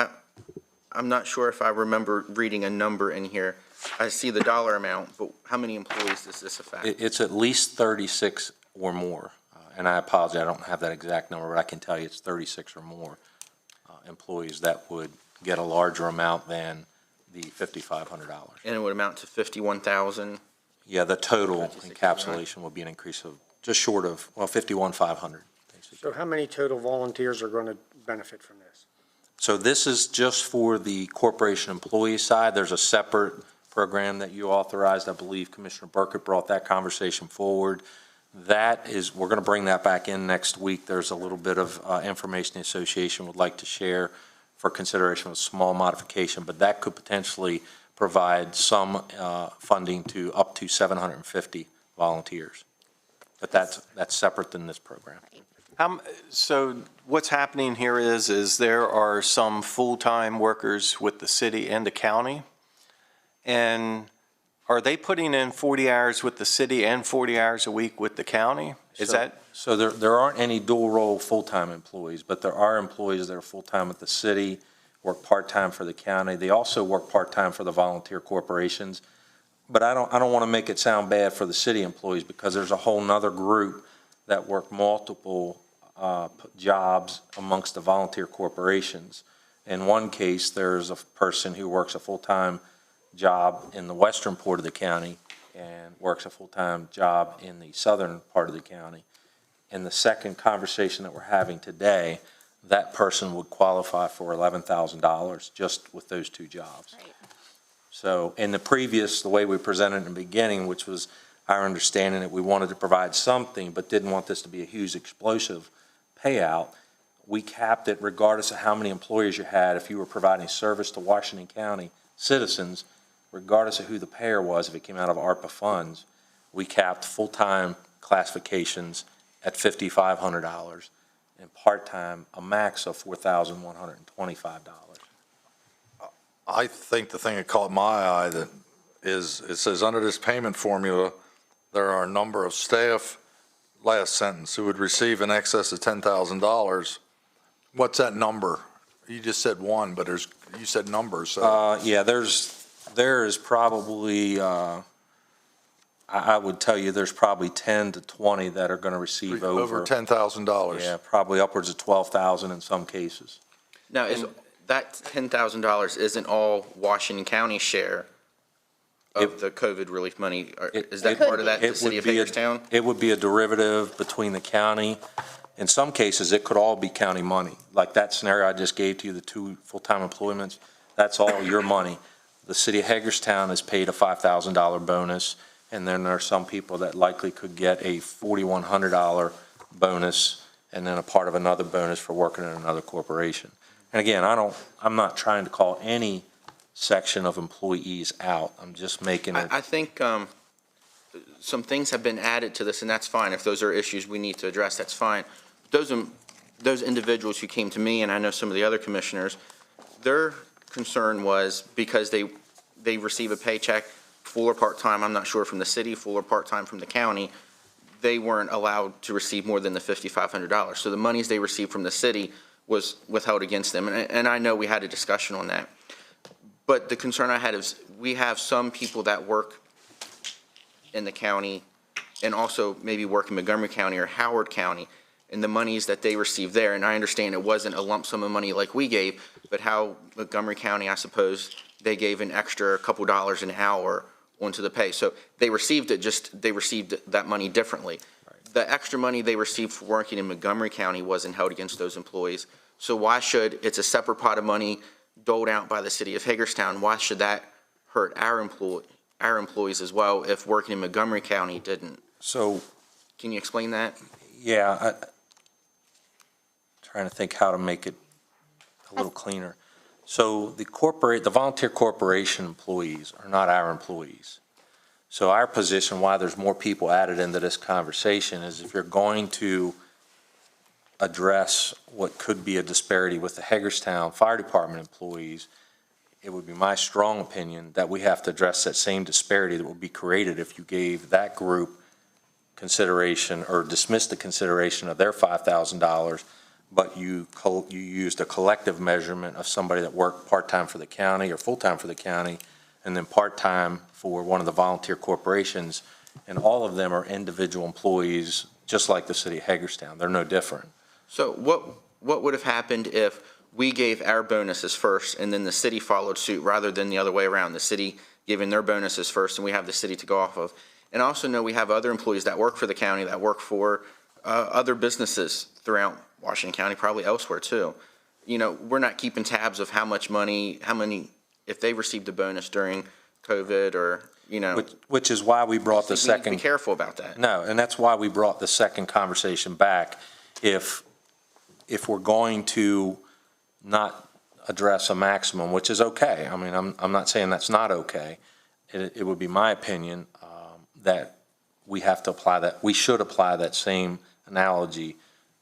I'm not sure if I remember reading a number in here. I see the dollar amount, but how many employees does this affect? It's at least 36 or more. And I apologize, I don't have that exact number, but I can tell you it's 36 or more employees that would get a larger amount than the $5,500. And it would amount to 51,000? Yeah, the total encapsulation would be an increase of just short of, well, 51,500. So how many total volunteers are going to benefit from this? So this is just for the corporation employee side. There's a separate program that you authorized. I believe Commissioner Burkett brought that conversation forward. That is, we're going to bring that back in next week. There's a little bit of information the association would like to share for consideration of a small modification, but that could potentially provide some funding to up to 750 volunteers. But that's separate than this program. So what's happening here is there are some full-time workers with the city and the county, and are they putting in 40 hours with the city and 40 hours a week with the county? So there aren't any dual-role full-time employees, but there are employees that are full-time with the city, work part-time for the county. They also work part-time for the volunteer corporations. But I don't want to make it sound bad for the city employees, because there's a whole nother group that work multiple jobs amongst the volunteer corporations. In one case, there's a person who works a full-time job in the western part of the county and works a full-time job in the southern part of the county. In the second conversation that we're having today, that person would qualify for $11,000 just with those two jobs. Right. So in the previous, the way we presented in the beginning, which was our understanding that we wanted to provide something but didn't want this to be a huge explosive payout, we capped it regardless of how many employees you had. If you were providing service to Washington County citizens, regardless of who the payer was, if it came out of ARPA funds, we capped full-time classifications at $5,500 and part-time a max of $4,125. I think the thing that caught my eye that is, it says under this payment formula, there are a number of staff, last sentence, who would receive in excess of $10,000. What's that number? You just said one, but you said numbers, so. Yeah, there is probably, I would tell you there's probably 10 to 20 that are going to receive Over $10,000. Yeah, probably upwards of 12,000 in some cases. Now, is that $10,000 isn't all Washington County share of the COVID relief money? Is that part of that, the city of Hagerstown? It would be a derivative between the county. In some cases, it could all be county money. Like that scenario I just gave to you, the 2 full-time employments, that's all your money. The city of Hagerstown is paid a $5,000 bonus, and then there are some people that likely could get a $4,100 bonus and then a part of another bonus for working in another corporation. And again, I'm not trying to call any section of employees out. I'm just making it. I think some things have been added to this, and that's fine. If those are issues we need to address, that's fine. Those individuals who came to me, and I know some of the other commissioners, their concern was because they receive a paycheck, full or part-time, I'm not sure from the city, full or part-time from the county, they weren't allowed to receive more than the $5,500. So the monies they received from the city was withheld against them. And I know we had a discussion on that. But the concern I had is we have some people that work in the county and also maybe work in Montgomery County or Howard County, and the monies that they receive there, and I understand it wasn't a lump sum of money like we gave, but how Montgomery County, I suppose, they gave an extra couple dollars an hour onto the pay. So they received that money differently. The extra money they received for working in Montgomery County wasn't held against those employees. So why should, it's a separate pot of money doled out by the city of Hagerstown, why should that hurt our employees as well if working in Montgomery County didn't? So, can you explain that? Yeah, trying to think how to make it a little cleaner. So the volunteer corporation employees are not our employees. So our position, why there's more people added into this conversation, is if you're going to address what could be a disparity with the Hagerstown Fire Department employees, it would be my strong opinion that we have to address that same disparity that would be created if you gave that group consideration or dismissed the consideration of their $5,000, but you used a collective measurement of somebody that worked part-time for the county or full-time for the county and then part-time for one of the volunteer corporations, and all of them are individual employees just like the city of Hagerstown. They're no different. So what would have happened if we gave our bonuses first and then the city followed suit rather than the other way around, the city giving their bonuses first and we have the city to go off of? And I also know we have other employees that work for the county that work for other businesses throughout Washington County, probably elsewhere too. You know, we're not keeping tabs of how much money, if they received a bonus during COVID or, you know. Which is why we brought the second. We need to be careful about that. No, and that's why we brought the second conversation back. If we're going to not address a maximum, which is okay. I mean, I'm not saying that's not okay. It would be my opinion that we have to apply that. We should apply that same analogy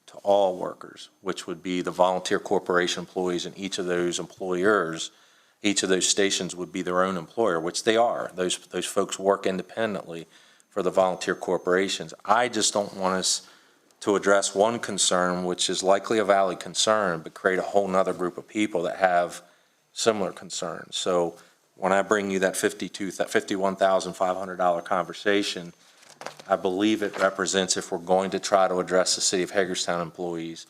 to all workers, which would be the volunteer corporation employees, and each of those employers, each of those stations would be their own employer, which they are. Those folks work independently for the volunteer corporations. I just don't want us to address one concern, which is likely a valid concern, but create a whole nother group of people that have similar concerns. So when I bring you that $51,500 conversation, I believe it represents, if we're going to try to address the city of Hagerstown employees,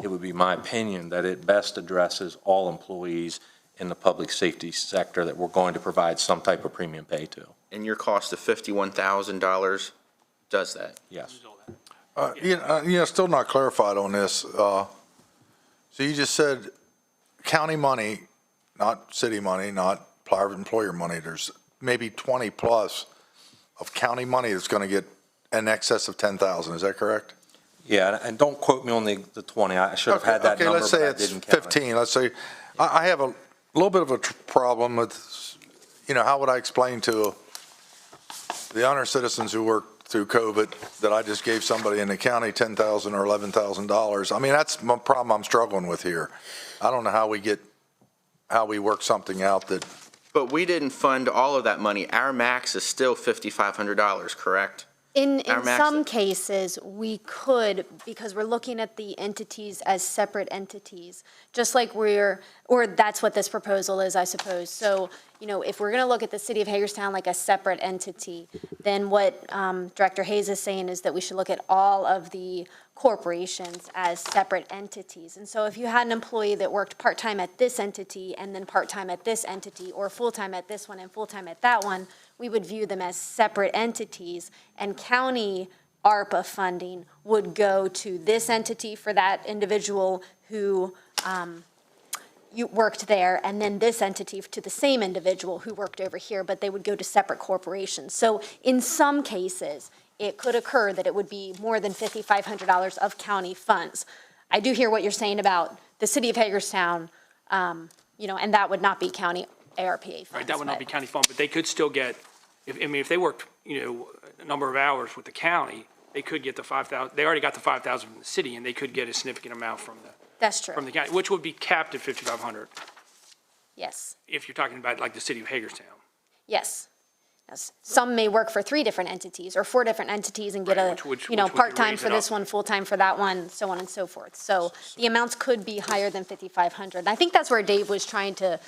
it would be my opinion that it best addresses all employees in the public safety sector that we're going to provide some type of premium pay to. And your cost of $51,000 does that? Yes. Still not clarified on this. So you just said county money, not city money, not private employer money. There's maybe 20 plus of county money that's going to get in excess of 10,000. Is that correct? Yeah, and don't quote me on the 20. I should have had that okay, number, let's say but I it's didn't count it. 15. Let's say I have a little bit of a problem with, how would I explain to the honor citizens who work through COVID that I just gave somebody in the county $10,000 or $11,000? I mean, that's my problem I'm struggling with here. I don't know how we work something out that. But we didn't fund all of that money. Our max is still $5,500, correct? In some cases, we could, because we're looking at the entities as separate entities, just like or that's what this proposal is, I suppose. So, if we're going to look at the city of Hagerstown like a separate entity, then what Director Hayes is saying is that we should look at all of the corporations as separate entities. And so if you had an employee that worked part-time at this entity and then part-time at this entity, or full-time at this one and full-time at that one, we would view them as separate entities, and county ARPA funding would go to this entity for that individual who you worked there, and then this entity to the same individual who worked over here, but they would go to separate corporations. So in some cases, it could occur that it would be more than $5,500 of county funds. I do hear what you're saying about the city of Hagerstown, and that would not be county ARPA funds. Right, that would not be county fund, but they could still get, if they worked, a number of hours with the county, they could get the 5,000, they already got the 5,000 from the city, and they could get a significant amount from That's true. from the county, which would be capped at 5,500, Yes, if you're talking about like the city of Hagerstown. yes. Yes. Some may work for 3 different entities or 4 different entities and get which could part-time raise for it this up. one, full-time for that one, so on and so forth. So the amounts could be higher than 5,500. I think that's where Dave was trying to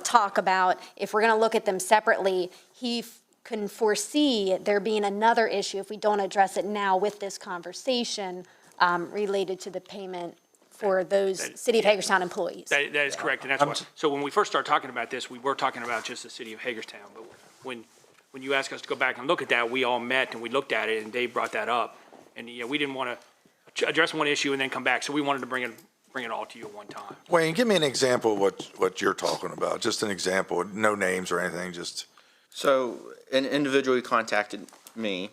talk about. If we're going to look at them separately, he can foresee there being another issue if we don't address it now with this conversation related to the payment for those City of Hagerstown employees. That is correct, and that's why, so when we first started talking about this, we were talking about just the city of Hagerstown, but when you asked us to go back and look at that, we all met and we looked at it, and Dave brought that up, and, we didn't want to address one issue and then come back, so we wanted to bring it all to you at one time. Wayne, give me an example of what you're talking about, just an example, no names or anything, just. So an individual contacted me.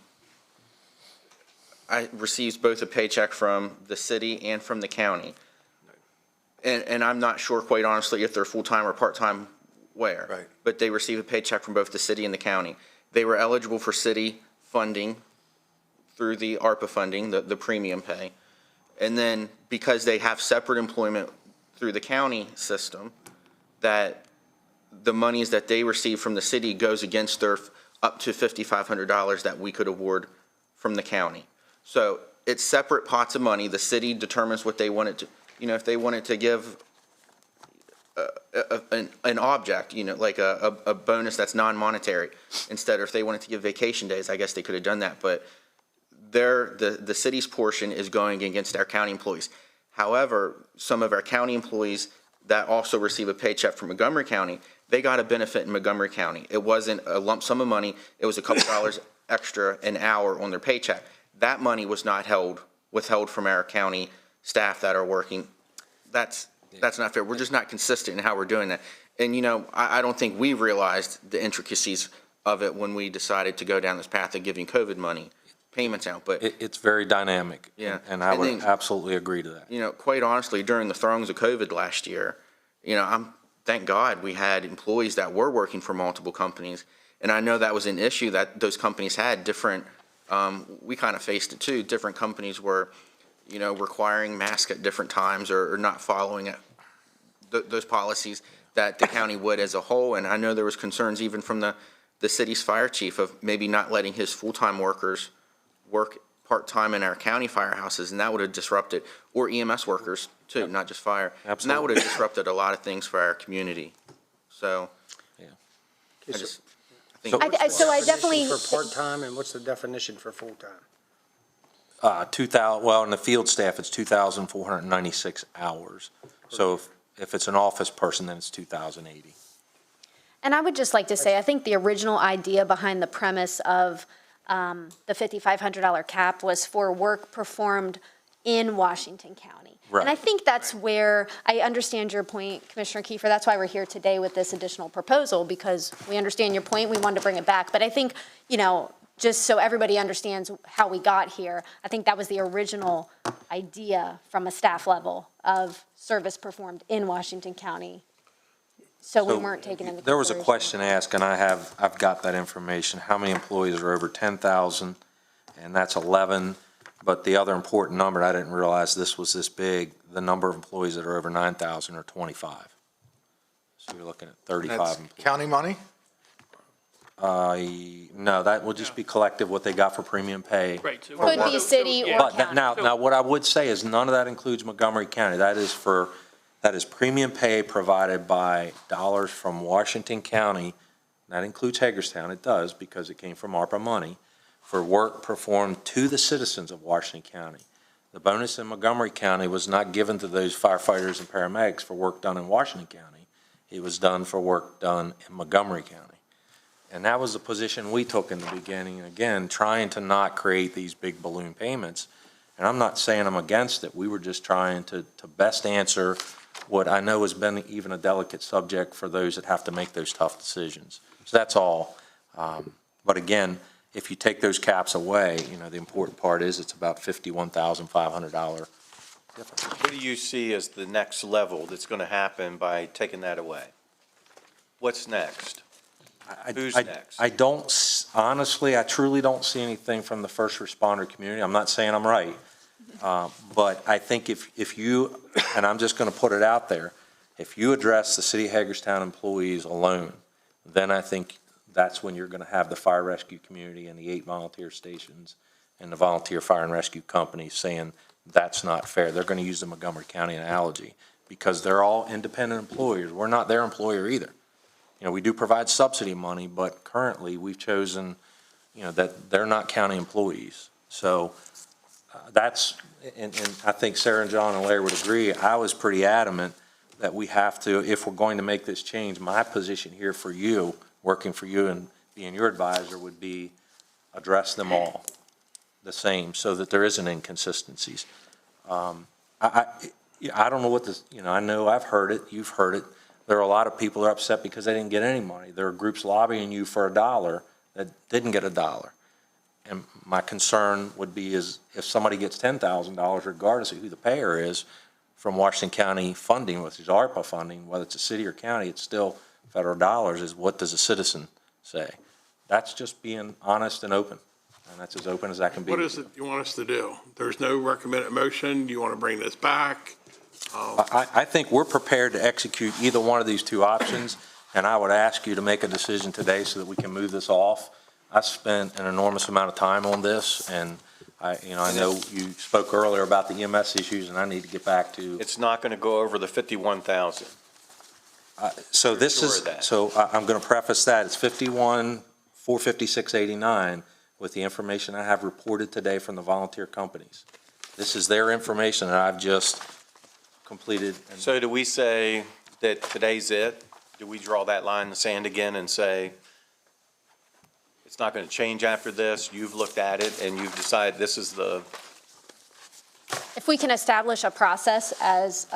I received both a paycheck from the city and from the county. And I'm not sure, quite honestly, if they're full-time or part-time where. Right. But they receive a paycheck from both the city and the county. They were eligible for city funding through the ARPA funding, the premium pay. And then because they have separate employment through the county system, that the monies that they receive from the city goes against their up to $5,500 that we could award from the county. So it's separate pots of money. The city determines what they want it to, if they wanted to give an object, like a bonus that's non-monetary instead, or if they wanted to give vacation days, I guess they could have done that. But the city's portion is going against our county employees. However, some of our county employees that also receive a paycheck from Montgomery County, they got a benefit in Montgomery County. It wasn't a lump sum of money. It was a couple dollars extra an hour on their paycheck. That money was not withheld from our county staff that are working. That's not fair. We're just not consistent in how we're doing that. And, I don't think we realized the intricacies of it when we decided to go down this path of giving COVID money payments out. But It's very dynamic. Yeah. And I would absolutely agree to that. Quite honestly, during the throes of COVID last year, thank God we had employees that were working for multiple companies. And I know that was an issue that those companies had different, we kind of faced it too. Different companies were, requiring masks at different times or not following it, those policies that the county would as a whole. And I know there was concerns even from the city's fire chief of maybe not letting his full-time workers work part-time in our county firehouses, and that would have disrupted, or EMS workers too, not just fire. Absolutely. And that would have disrupted a lot of things for our community. So, I think. So I definitely. For part-time, and what's the definition for full-time? 2,000, well, in the field staff, it's 2,496 hours. So If it's an office person, then it's 2,080. And I would just like to say, I think the original idea behind the premise of the $5,500 cap was for work performed in Washington County. Right. And I think that's where, I understand your point, Commissioner Kiefer, that's why we're here today with this additional proposal, because we understand your point, we wanted to bring it back. But I think, just so everybody understands how we got here, I think that was the original idea from a staff level of service performed in Washington County. So we weren't taking into consideration. There was a question asked, and I've got that information. How many employees are over 10,000? And that's 11. But the other important number, I didn't realize this was this big, the number of employees that are over 9,000 are 25. So you're looking at 35 That's employees. county money? No, that will just be collective, what they got for premium pay. Right. So Could be city or But county. now, what I would say is none of that includes Montgomery County. That is premium pay provided by dollars from Washington County. That includes Hagerstown. It does, because it came from ARPA money, for work performed to the citizens of Washington County. The bonus in Montgomery County was not given to those firefighters and paramedics for work done in Washington County. It was done for work done in Montgomery County. And that was the position we took in the beginning, again, trying to not create these big balloon payments. And I'm not saying I'm against it. We were just trying to best answer what I know has been even a delicate subject for those that have to make those tough decisions. So that's all. But again, if you take those caps away, the important part is it's about $51,500 difference. What do you see as the next level that's going to happen by taking that away? What's next? Who's next? I don't, honestly, I truly don't see anything from the first responder community. I'm not saying I'm right. But I think if you, and I'm just going to put it out there, if you address the City of Hagerstown employees alone, then I think that's when you're going to have the fire rescue community and the 8 volunteer stations and the volunteer fire and rescue companies saying that's not fair. They're going to use the Montgomery County analogy because they're all independent employers. We're not their employer either. We do provide subsidy money, but currently we've chosen, that they're not county employees. So that's, and I think Sarah and John and Larry would agree, I was pretty adamant that we have to, if we're going to make this change, my position here for you, working for you and being your advisor, would be address them all the same so that there isn't inconsistencies. I don't know what this, I know I've heard it, you've heard it. There are a lot of people that are upset because they didn't get any money. There are groups lobbying you for $1 that didn't get $1. And my concern would be is if somebody gets $10,000, regardless of who the payer is, from Washington County funding, which is ARPA funding, whether it's a city or county, it's still federal dollars, is what does a citizen say? That's just being honest and open. And that's as open as that can be. What is it you want us to do? There's no recommended motion? Do you want to bring this back? I think we're prepared to execute either one of these two options, and I would ask you to make a decision today so that we can move this off. I spent an enormous amount of time on this, and I know you spoke earlier about the EMS issues, and I need to get back to. It's not going to go over the 51,000. So this is, so I'm going to preface that. It's 51,456.89 with the information I have reported today from the volunteer companies. This is their information that I've just completed. So do we say that today's it? Do we draw that line in the sand again and say, it's not going to change after this, you've looked at it, and you've decided this is the... If we can establish a process as,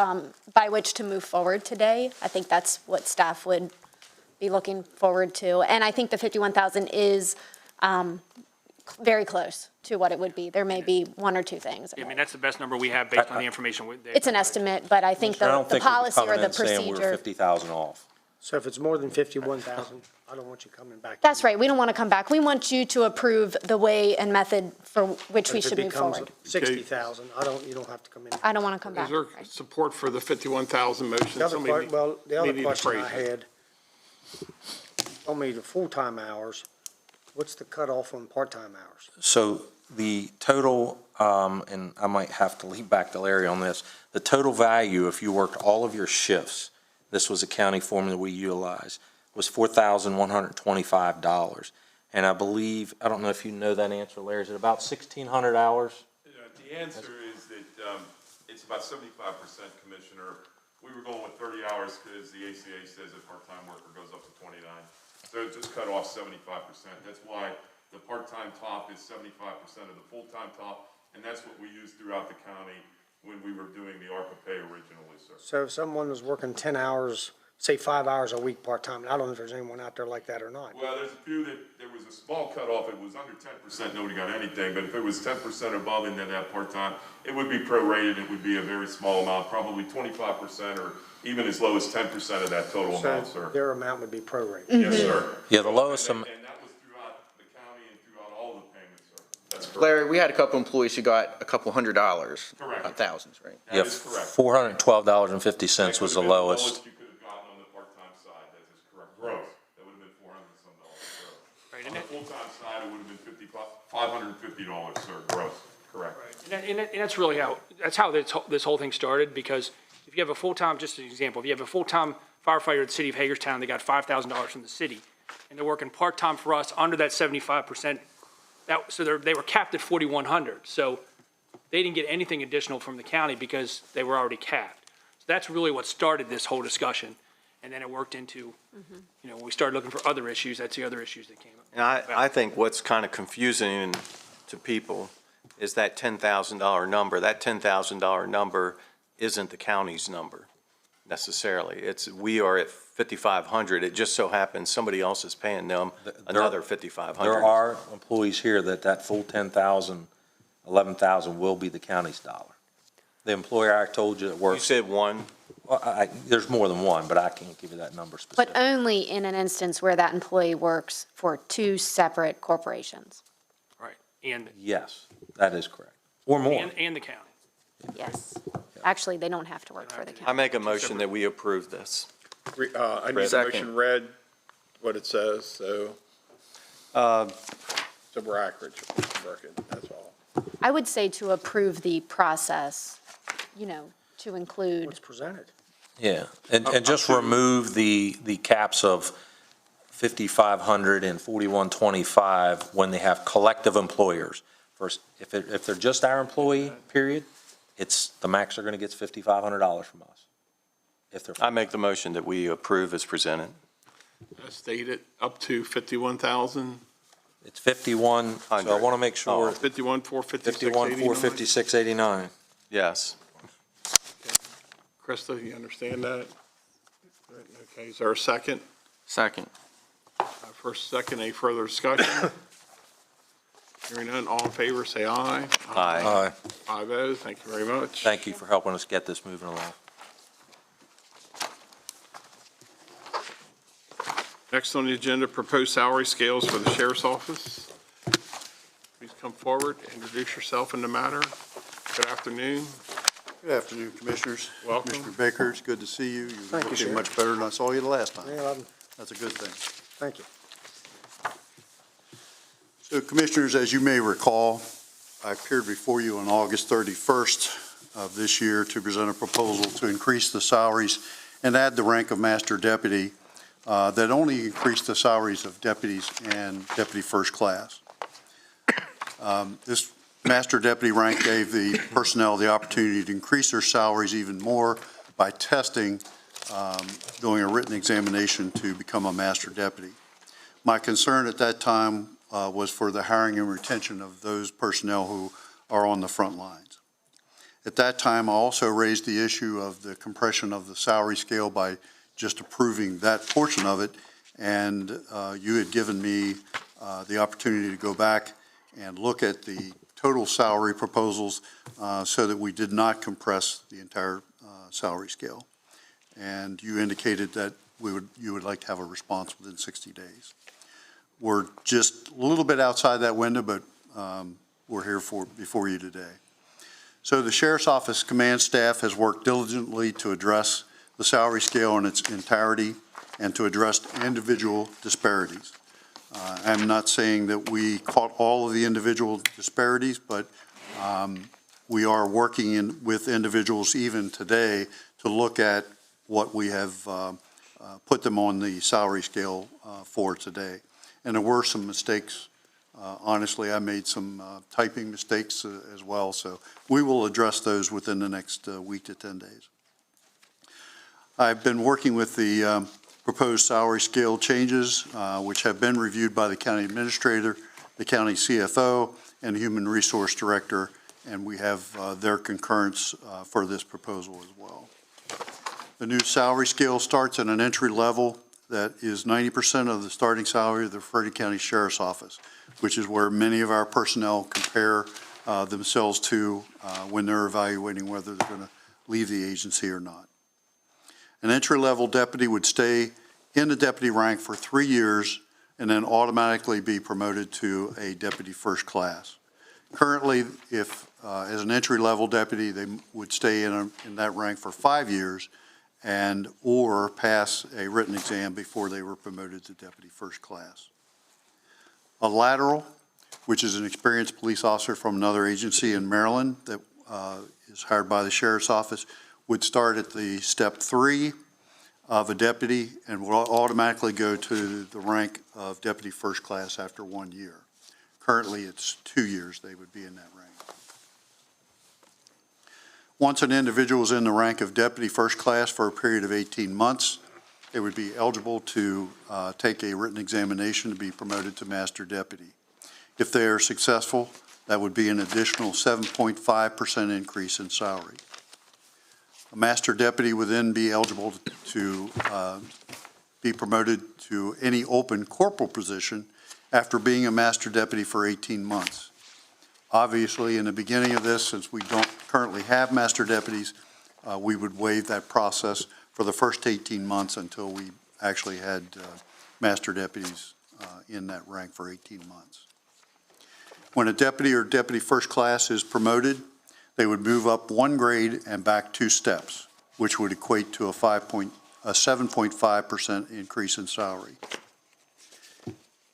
by which to move forward today, I think that's what staff would be looking forward to. And I think the 51,000 is very close to what it would be. There may be one or two things. I mean, that's the best number we have based on the information. It's an estimate, but I think the policy or the Saying we're procedure. 50,000 off. So if it's more than 51,000, I don't want you coming back. That's right. We don't want to come back. We want you to approve the way and method for which we should move forward. If it becomes 60,000, you don't have to come in. I don't want to come back. Is there support for the 51,000 motion? The other question I it. had, told me the full-time hours, what's the cutoff on part-time hours? So the total, and I might have to lead back to Larry on this, the total value, if you worked all of your shifts, this was a county formula we utilized, was $4,125. And I believe, I don't know if you know that answer, Larry, is it about 1,600 hours? The answer is that it's about 75%, Commissioner, we were going with 30 hours because the ACA says a part-time worker goes up to 29. So it just cut off 75%. That's why the part-time top is 75% of the full-time top, and that's what we used throughout the county when we were doing the ARPA pay originally, sir. So if someone was working 10 hours, say 5 hours a week part-time, and I don't know if there's anyone out there like that or not. Well, there's a few that, there was a small cutoff, it was under 10%, nobody got anything, but if it was 10% above and then that part-time, it would be prorated, it would be a very small amount, probably 25% or even as low as 10% of that total amount, So sir. their amount would be prorated. Yes, sir. Yeah, the lowest, And that was throughout the county and throughout all the payments, sir. That's correct. Larry, we had a couple employees who got a couple $100s. Correct. Thousands, right? yeah, That is correct. $412.50 was the lowest. You could have gotten on the part-time side, that is correct. Gross, that would have been $400 and some dollars, sir. Right, On the full-time side, it would have been $550, sir, gross, correct. And that's really that's how this whole thing started, because if you have a full-time, just as an example, if you have a full-time firefighter at the city of Hagerstown, they got $5,000 from the city, and they're working part-time for us under that 75%, so they were capped at 4,100. So they didn't get anything additional from the county because they were already capped. So that's really what started this whole discussion. And then it worked into, when we started looking for other issues, that's the other issues that came up. And I think what's kind of confusing to people is that $10,000 number. That $10,000 number isn't the county's number necessarily. We are at 5,500. It just so happens somebody else is paying them another 5,500. There are employees here that full 10,000, 11,000 will be the county's dollar. The employer I told you that works. You said one? Well, there's more than one, but I can't give you that number specifically. But only in an instance where that employee works for two separate corporations. Right, and. Yes, that is correct. Or more. And the county. Yes. Actually, they don't have to work for the county. I make a motion that we approve this. I need a motion read, what it says, so we're accurate, Mr. Burkett, that's all. I would say to approve the process, to include. What's presented. Yeah, and just remove the caps of 5,500 and 4,125 when they have collective employers. First, if they're just our employee, period, the max they're going to get is $5,500 from us. I make the motion that we approve as presented. As stated, up to 51,000. It's 51, so I want to make sure. 51,456.89. Yes. Krista, you understand that? Okay, is there a second? Second. First, second, any further discussion? Hearing none, all in favor, say aye. Aye. 5-0, thank you very much. Thank you for helping us get this moving along. Next on the agenda, proposed salary scales for the sheriff's office. Please come forward, introduce yourself in the matter. Good afternoon. Good afternoon, Commissioners. Welcome. Commissioner Baker, it's good to see you. You're looking much better than I saw you the last time. Yeah, That's a good thing. thank you. So Commissioners, as you may recall, I appeared before you on August 31st of this year to present a proposal to increase the salaries and add the rank of Master Deputy that only increased the salaries of deputies and deputy first class. This Master Deputy rank gave the personnel the opportunity to increase their salaries even more by testing, doing a written examination to become a Master Deputy. My concern at that time was for the hiring and retention of those personnel who are on the front lines. At that time, I also raised the issue of the compression of the salary scale by just approving that portion of it, and you had given me the opportunity to go back and look at the total salary proposals so that we did not compress the entire salary scale. And you indicated that you would like to have a response within 60 days. We're just a little bit outside that window, but we're here before you today. So the Sheriff's Office command staff has worked diligently to address the salary scale in its entirety and to address individual disparities. I'm not saying that we caught all of the individual disparities, but we are working with individuals even today to look at what we have put them on the salary scale for today. And there were some mistakes. Honestly, I made some typing mistakes as well, so we will address those within the next week to 10 days. I've been working with the proposed salary scale changes, which have been reviewed by the county administrator, the county CFO, and human resource director, and we have their concurrence for this proposal as well. The new salary scale starts at an entry level that is 90% of the starting salary of the Frederick County Sheriff's Office, which is where many of our personnel compare themselves to when they're evaluating whether they're going to leave the agency or not. An entry-level deputy would stay in the deputy rank for 3 years and then automatically be promoted to a deputy first class. Currently, if as an entry-level deputy, they would stay in that rank for 5 years and or pass a written exam before they were promoted to deputy first class. A lateral, which is an experienced police officer from another agency in Maryland that is hired by the Sheriff's Office, would start at the step 3 of a deputy and will automatically go to the rank of deputy first class after 1 year. Currently, it's 2 years they would be in that rank. Once an individual is in the rank of deputy first class for a period of 18 months, they would be eligible to take a written examination to be promoted to master deputy. If they are successful, that would be an additional 7.5% increase in salary. A master deputy would then be eligible to be promoted to any open corporal position after being a master deputy for 18 months. Obviously, in the beginning of this, since we don't currently have master deputies, we would waive that process for the first 18 months until we actually had master deputies in that rank for 18 months. When a deputy or deputy first class is promoted, they would move up 1 grade and back 2 steps, which would equate to a 7.5% increase in salary.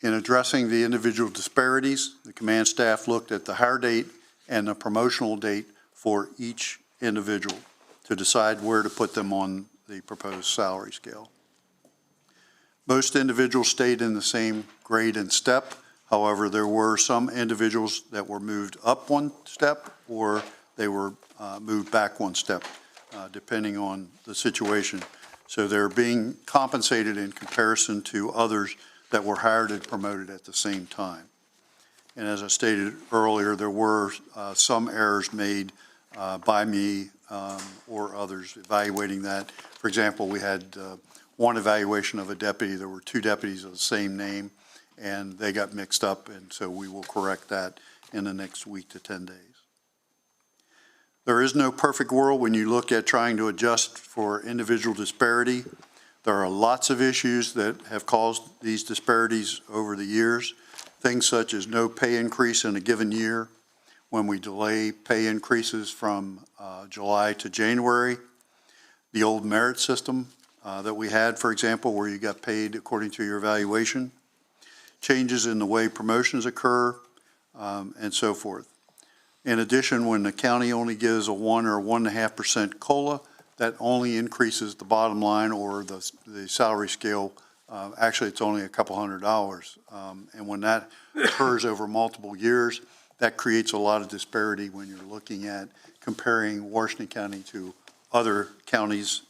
In addressing the individual disparities, the command staff looked at the hire date and the promotional date for each individual to decide where to put them on the proposed salary scale. Most individuals stayed in the same grade and step. However, there were some individuals that were moved up 1 step or they were moved back 1 step, depending on the situation. So they're being compensated in comparison to others that were hired and promoted at the same time. And as I stated earlier, there were some errors made by me or others evaluating that. For example, we had one evaluation of a deputy. There were 2 deputies of the same name, and they got mixed up, and so we will correct that in the next week to 10 days. There is no perfect world when you look at trying to adjust for individual disparity. There are lots of issues that have caused these disparities over the years, things such as no pay increase in a given year, when we delay pay increases from July to January, the old merit system that we had, for example, where you got paid according to your evaluation, changes in the way promotions occur, and so forth. In addition, when the county only gives a 1 or 1.5% COLA, that only increases the bottom line or the salary scale. Actually, it's only a couple $100. And when that occurs over multiple years, that creates a lot of disparity when you're looking at comparing Washington County to other counties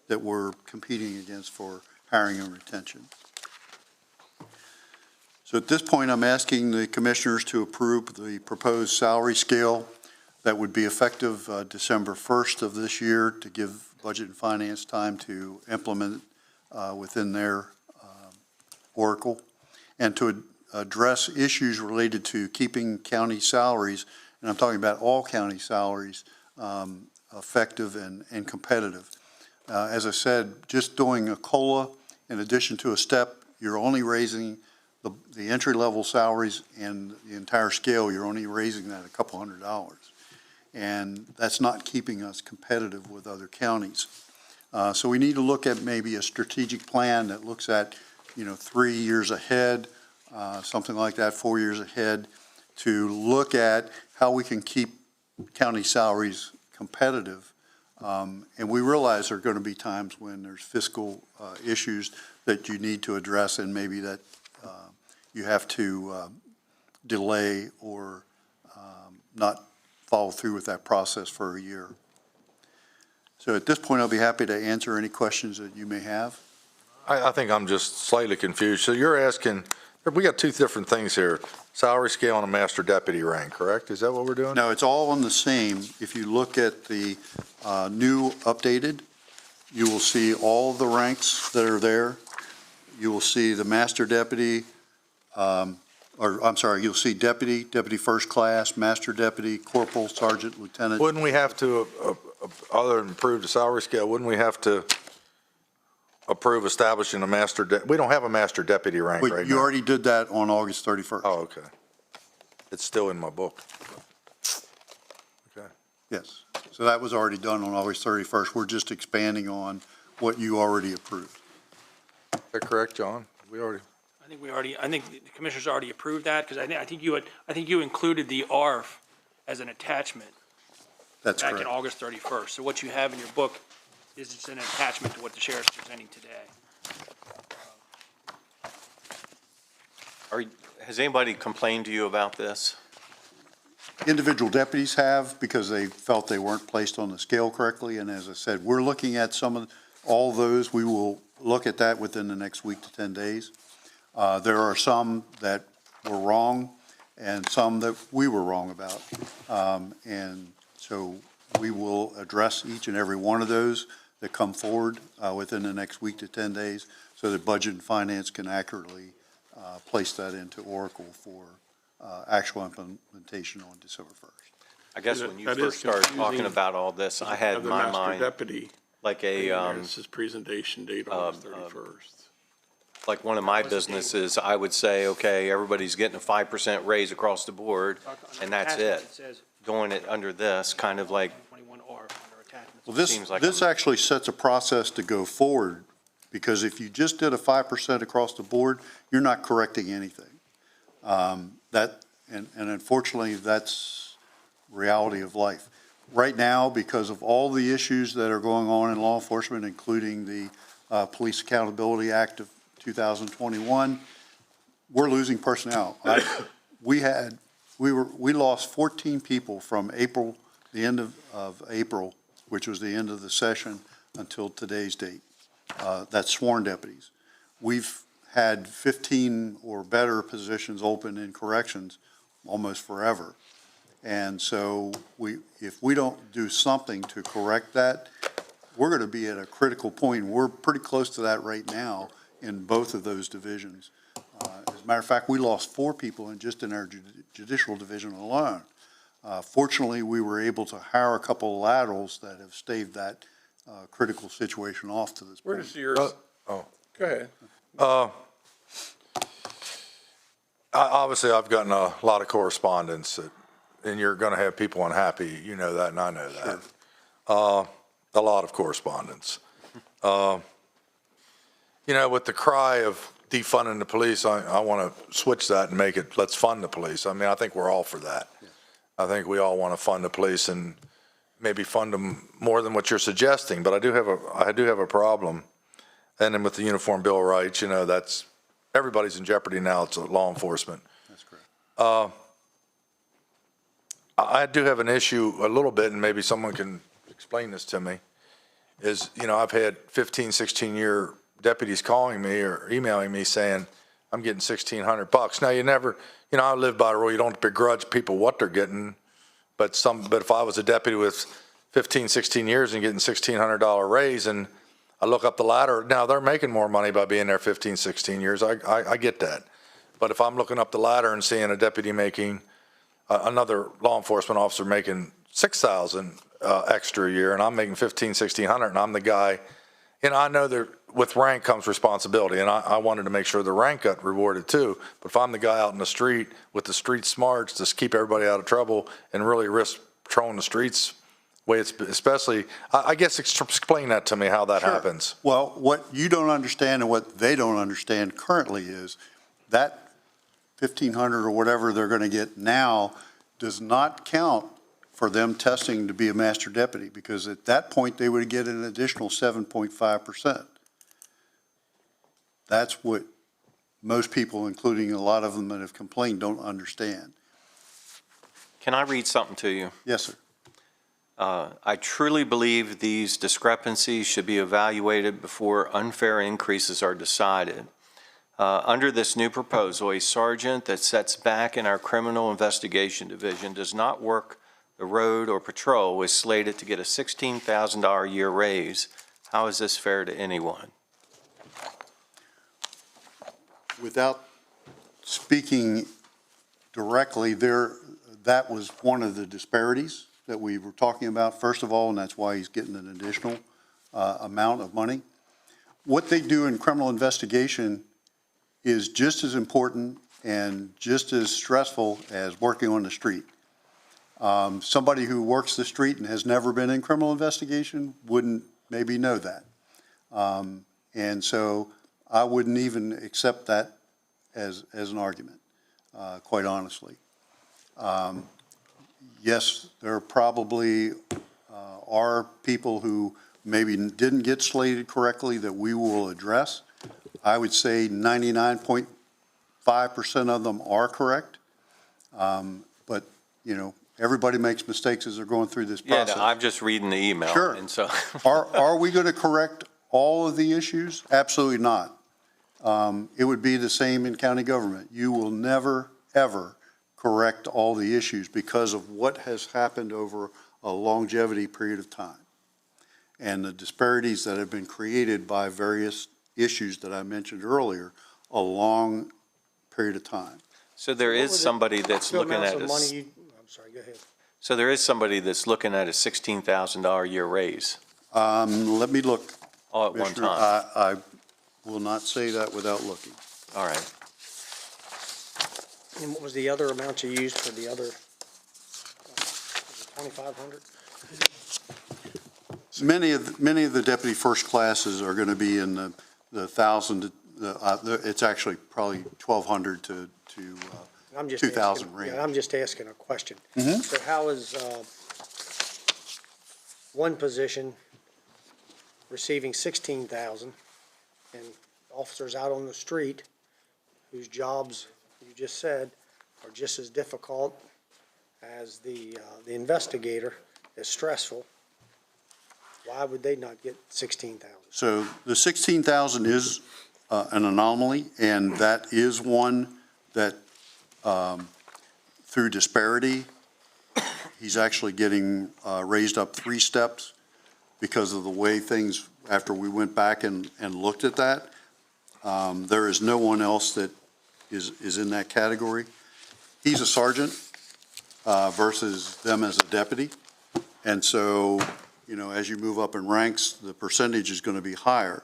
that we're competing against for hiring and retention. So at this point, I'm asking the commissioners to approve the proposed salary scale that would be effective December 1st of this year to give Budget and Finance time to implement within their Oracle, and to address issues related to keeping county salaries, and I'm talking about all county salaries, effective and competitive. As I said, just doing a COLA in addition to a step, you're only raising the entry-level salaries, and the entire scale, you're only raising that a couple $100. And that's not keeping us competitive with other counties. So we need to look at maybe a strategic plan that looks at, 3 years ahead, something like that, 4 years ahead, to look at how we can keep county salaries competitive. And we realize there are going to be times when there's fiscal issues that you need to address, and maybe that you have to delay or not follow through with that process for a year. So at this point, I'll be happy to answer any questions that you may have. I think I'm just slightly confused. So you're asking, we got two different things here, salary scale and a master deputy rank, correct? Is that what we're doing? No, it's all on the same. If you look at the new updated, you will see all the ranks that are there. You will see the master deputy, you'll see deputy, deputy first class, master deputy, corporal, sergeant, lieutenant. Wouldn't we have to, other than approve the salary scale, wouldn't we have to approve establishing a we don't have a master deputy rank right now. You already did that on August 31st. Oh, okay. It's still in my book. Okay. Yes. So that was already done on August 31st. We're just expanding on what you already approved. Is that correct, John? I think the commissioners already approved that, because I think you included the ARF as an attachment. That's back correct. in August 31st. So what you have in your book is just an attachment to what the sheriff's presenting today. Has anybody complained to you about this? Individual deputies have, because they felt they weren't placed on the scale correctly. And as I said, we're looking at all those. We will look at that within the next week to 10 days. There are some that were wrong and some that we were wrong about. And so we will address each and every one of those that come forward within the next week to 10 days so that Budget and Finance can accurately place that into Oracle for actual implementation on December 1st. I guess when you first started talking about all this, I had in my mind Deputy, like this is presentation date August 31st. Like one of my businesses, I would say, okay, everybody's getting a 5% raise across the board, and that's it. Going it under this, kind of like. Well, this actually sets a process to go forward, because if you just did a 5% across the board, you're not correcting anything. And unfortunately, that's reality of life. Right now, because of all the issues that are going on in law enforcement, including the Police Accountability Act of 2021, we're losing personnel. We lost 14 people from April, the end of April, which was the end of the session, until today's date. That's sworn deputies. We've had 15 or better positions open in corrections almost forever. And so if we don't do something to correct that, we're going to be at a critical point. We're pretty close to that right now in both of those divisions. As a matter of fact, we lost 4 people in our judicial division alone. Fortunately, we were able to hire a couple of laterals that have staved that critical situation off to this point. Where does yours? Go ahead. Obviously, I've gotten a lot of correspondence, and you're going to have people unhappy. You know that, and I know that. Sure. A lot of correspondence. With the cry of defunding the police, I want to switch that and make it, let's fund the police. I mean, I think we're all for that. Yeah. I think we all want to fund the police and maybe fund them more than what you're suggesting. But I do have a problem. And then with the Uniform Bill of Rights, that's everybody's in jeopardy now. It's law enforcement. That's correct. I do have an issue a little bit, and maybe someone can explain this to me, is, I've had 15, 16-year deputies calling me or emailing me saying, I'm getting $1,600. Now, you never, I live by the rule, you don't begrudge people what they're getting, but if I was a deputy with 15, 16 years and getting $1,600 raise, and I look up the ladder, now they're making more money by being there 15, 16 years. I get that. But if I'm looking up the ladder and seeing a deputy making, another law enforcement officer making $6,000 extra a year, and I'm making $1,500, $1,600, and I'm the guy, I know that with rank comes responsibility, and I wanted to make sure the rank got rewarded too. But if I'm the guy out in the street with the street smarts to keep everybody out of trouble and really risk patrolling the streets, way it's especially, I guess explain that to me, how that happens. Well, what you don't understand and what they don't understand currently is that $1,500 or whatever they're going to get now does not count for them testing to be a master deputy, because at that point they would get an additional 7.5%. That's what most people, including a lot of them that have complained, don't understand. Can I read something to you? Yes, sir. I truly believe these discrepancies should be evaluated before unfair increases are decided. Under this new proposal, a sergeant that sets back in our criminal investigation division does not work the road or patrol is slated to get a $16,000 a year raise. How is this fair to anyone? Without speaking directly, that was one of the disparities that we were talking about, first of all, and that's why he's getting an additional amount of money. What they do in criminal investigation is just as important and just as stressful as working on the street. Somebody who works the street and has never been in criminal investigation wouldn't maybe know that. And so I wouldn't even accept that as an argument, quite honestly. Yes, there probably are people who maybe didn't get slated correctly that we will address. I would say 99.5% of them are correct. But, you know, everybody makes mistakes as they're going through this process. Yeah, no, I'm just reading the email. Sure. And so Are we going to correct all of the issues? Absolutely not. It would be the same in county government. You will never, ever correct all the issues because of what has happened over a longevity period of time and the disparities that have been created by various issues that I mentioned earlier, a long period of time. So there is somebody that's looking at I'm sorry, go ahead. So there is somebody that's looking at a $16,000 a year raise. Let me look. All at one Commissioner. time. I will not say that without looking. All right. And what was the other amount you used for the other, 2,500? Many of the deputy first classes are going to be in the 1,000, it's actually probably 1,200 to 2,000 range. Yeah, I'm just asking a question. Mhm. So how is one position receiving 16,000 and officers out on the street whose jobs you just said are just as difficult as the investigator, as stressful? Why would they not get 16,000? So the 16,000 is an anomaly, and that is one that through disparity, he's actually getting raised up 3 steps because of the way things, after we went back and looked at that, there is no one else that is in that category. He's a sergeant versus them as a deputy. And so, you know, as you move up in ranks, the percentage is going to be higher.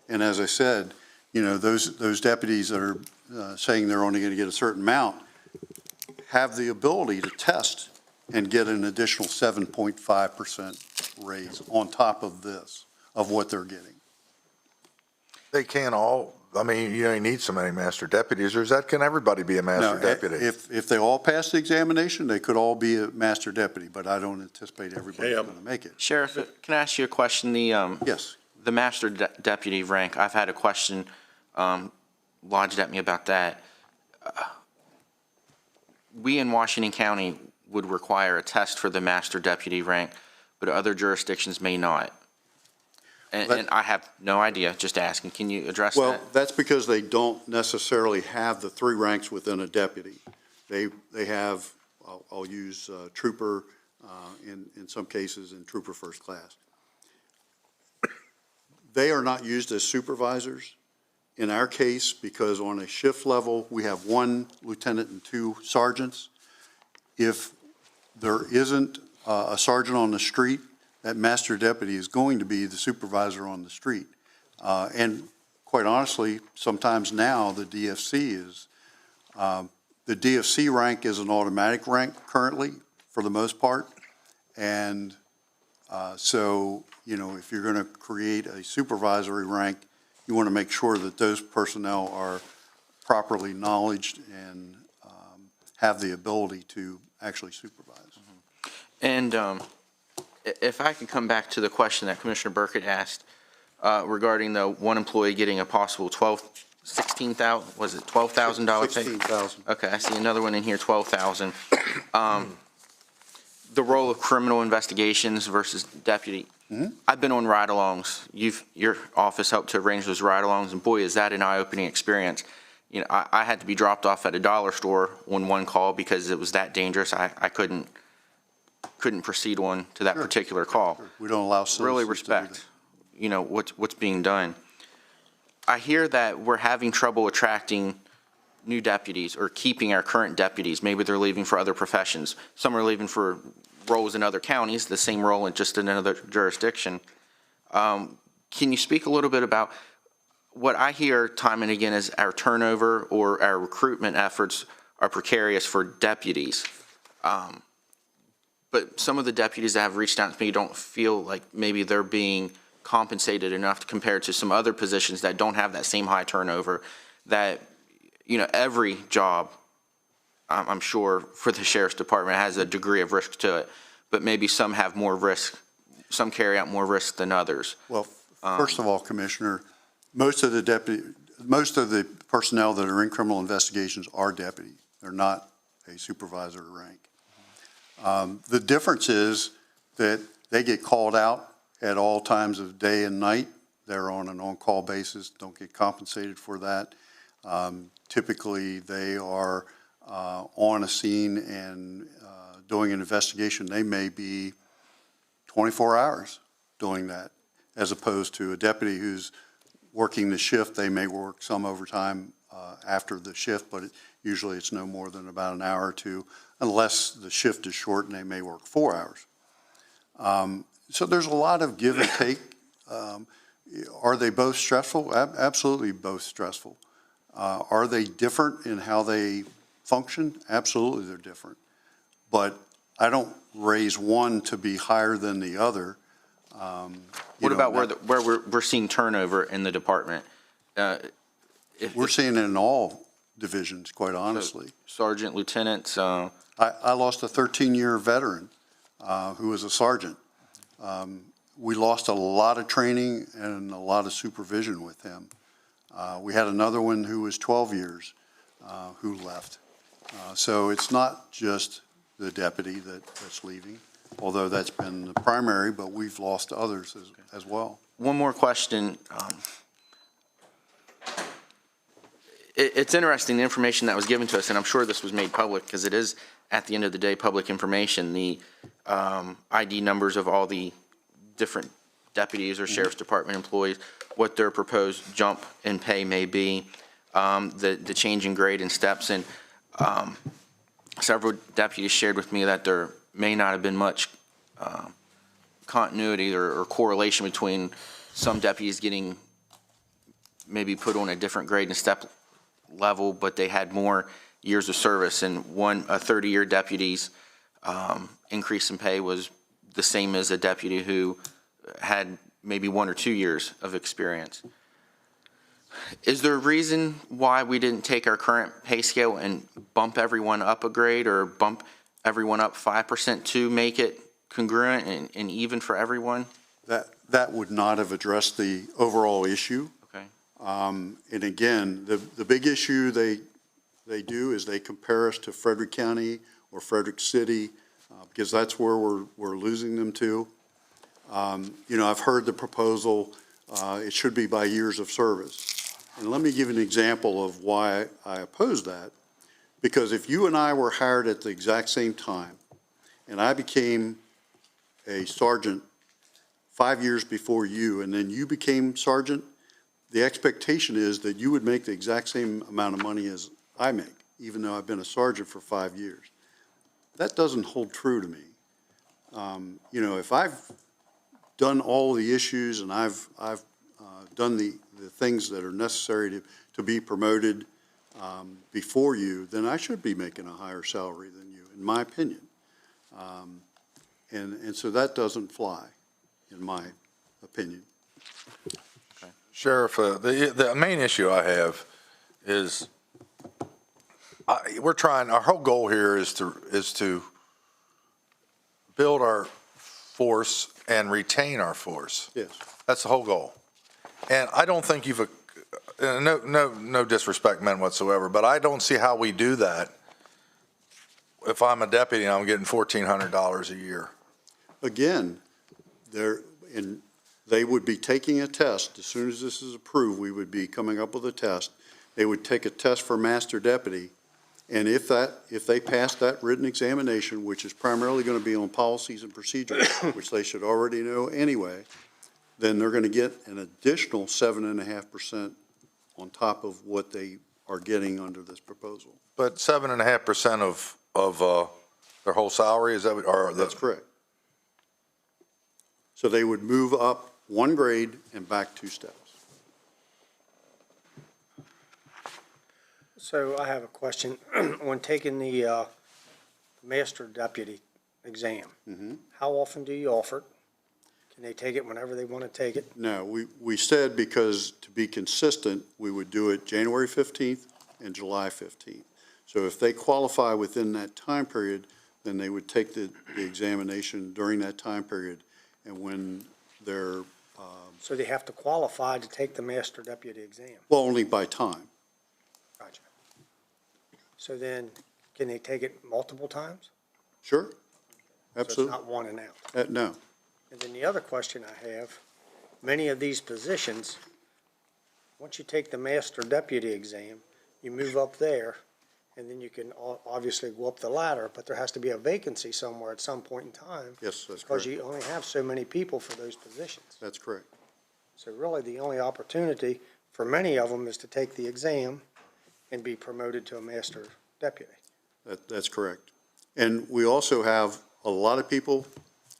And as I said, you know, those deputies that are saying they're only going to get a certain amount have the ability to test and get an additional 7.5% raise on top of this, of what they're getting. They can't all, I mean, you only need so many master deputies, or can everybody be a master deputy? If they all pass the examination, they could all be a master deputy, but I don't anticipate everybody's going to make it. Sheriff, can I ask you a question? Yes. The master deputy rank, I've had a question lodged at me about that. We in Washington County would require a test for the master deputy rank, but other jurisdictions may not. And I have no idea, just asking. Can you address that? Well, that's because they don't necessarily have the 3 ranks within a deputy. They have, I'll use trooper in some cases, and trooper first class. They are not used as supervisors. In our case, because on a shift level, we have 1 lieutenant and 2 sergeants. If there isn't a sergeant on the street, that master deputy is going to be the supervisor on the street. And quite honestly, sometimes now the DFC is, the DFC rank is an automatic rank currently for the most part. And so, you know, if you're going to create a supervisory rank, you want to make sure that those personnel are properly knowledged and have the ability to actually supervise. And if I can come back to the question that Commissioner Burkett asked regarding the one employee getting a possible $16,000, was it $12,000 pay? $16,000. Okay, I see another one in here, $12,000. the role of criminal investigations versus deputy. I've been on ride-alongs. Your office helped to arrange those ride-alongs, and boy, is that an eye-opening experience. You know, I had to be dropped off at a dollar store on one call because it was that dangerous. I couldn't proceed on to that particular call. Sure. We don't allow citizens Really to do respect, you know, what's being done. I hear that we're having trouble attracting new deputies or keeping our current deputies. Maybe they're leaving for other professions. Some are leaving for roles in other counties, the same role in just another jurisdiction. Can you speak a little bit about what I hear time and again is our turnover or our recruitment efforts are precarious for deputies. But some of the deputies that have reached out to me don't feel like maybe they're being compensated enough compared to some other positions that don't have that same high turnover. That, you know, every job, I'm sure, for the sheriff's department has a degree of risk to it, but maybe some have more risk, some carry out more risk than others. Well, first of all, Commissioner, most of the personnel that are in criminal investigations are deputy. They're not a supervisor rank. The difference is that they get called out at all times of day and night. They're on an on-call basis, don't get compensated for that. Typically, they are on a scene and doing an investigation. They may be 24 hours doing that, as opposed to a deputy who's working the shift. They may work some overtime after the shift, but usually it's no more than about an hour or two, unless the shift is short and they may work 4 hours. So there's a lot of give and take. Are they both stressful? Absolutely both stressful. Are they different in how they function? Absolutely they're different. But I don't raise one to be higher than the other. What about where we're seeing turnover in the department? We're seeing it in all divisions, quite honestly. Sergeant, lieutenants. I lost a 13-year veteran who was a sergeant. We lost a lot of training and a lot of supervision with him. We had another one who was 12 years who left. So it's not just the deputy that's leaving, although that's been the primary, but we've lost others as well. One more question. It's interesting, the information that was given to us, and I'm sure this was made public because it is, at the end of the day, public information, the ID numbers of all the different deputies or sheriff's department employees, what their proposed jump in pay may be, the change in grade and steps. And several deputies shared with me that there may not have been much continuity or correlation between some deputies getting maybe put on a different grade and step level, but they had more years of service. And a 30-year deputy's increase in pay was the same as a deputy who had maybe 1 or 2 years of experience. Is there a reason why we didn't take our current pay scale and bump everyone up a grade or bump everyone up 5% to make it congruent and even for everyone? That would not have addressed the overall issue. Okay. And again, the big issue they do is they compare us to Frederick County or Frederick City because that's where we're losing them to. You know, I've heard the proposal, it should be by years of service. And let me give an example of why I oppose that. Because if you and I were hired at the exact same time, and I became a sergeant 5 years before you, and then you became sergeant, the expectation is that you would make the exact same amount of money as I make, even though I've been a sergeant for 5 years. That doesn't hold true to me. You know, if I've done all the issues and I've done the things that are necessary to be promoted before you, then I should be making a higher salary than you, in my opinion. And so that doesn't fly, in my opinion. Okay. Sheriff, the main issue I have is our whole goal here is to build our force and retain our force. Yes. That's the whole goal. And I don't think no disrespect meant whatsoever, but I don't see how we do that if I'm a deputy and I'm getting $1,400 a year? Again, they would be taking a test. As soon as this is approved, we would be coming up with a test. They would take a test for master deputy. And if they pass that written examination, which is primarily going to be on policies and procedures, which they should already know anyway, then they're going to get an additional 7.5% on top of what they are getting under this proposal. But 7.5% of their whole salary, is that what, or That's correct. So they would move up one grade and back 2 steps. So I have a question. When taking the master deputy exam, how often do you offer it? Can they take it whenever they want to take it? No, we said because to be consistent, we would do it January 15th and July 15th. So if they qualify within that time period, then they would take the examination during that time period. And when they're So they have to qualify to take the master deputy exam? well, only by time. Gotcha. So then, can they take it multiple times? Sure, So absolutely. it's not one and out? No. And then the other question I have, many of these positions, once you take the master deputy exam, you move up there, and then you can obviously go up the ladder, but there has to be a vacancy somewhere at some point in time. Yes, that's Because correct. you only have so many people for those positions. That's correct. So really, the only opportunity for many of them is to take the exam and be promoted to a master deputy. That's correct. And we also have a lot of people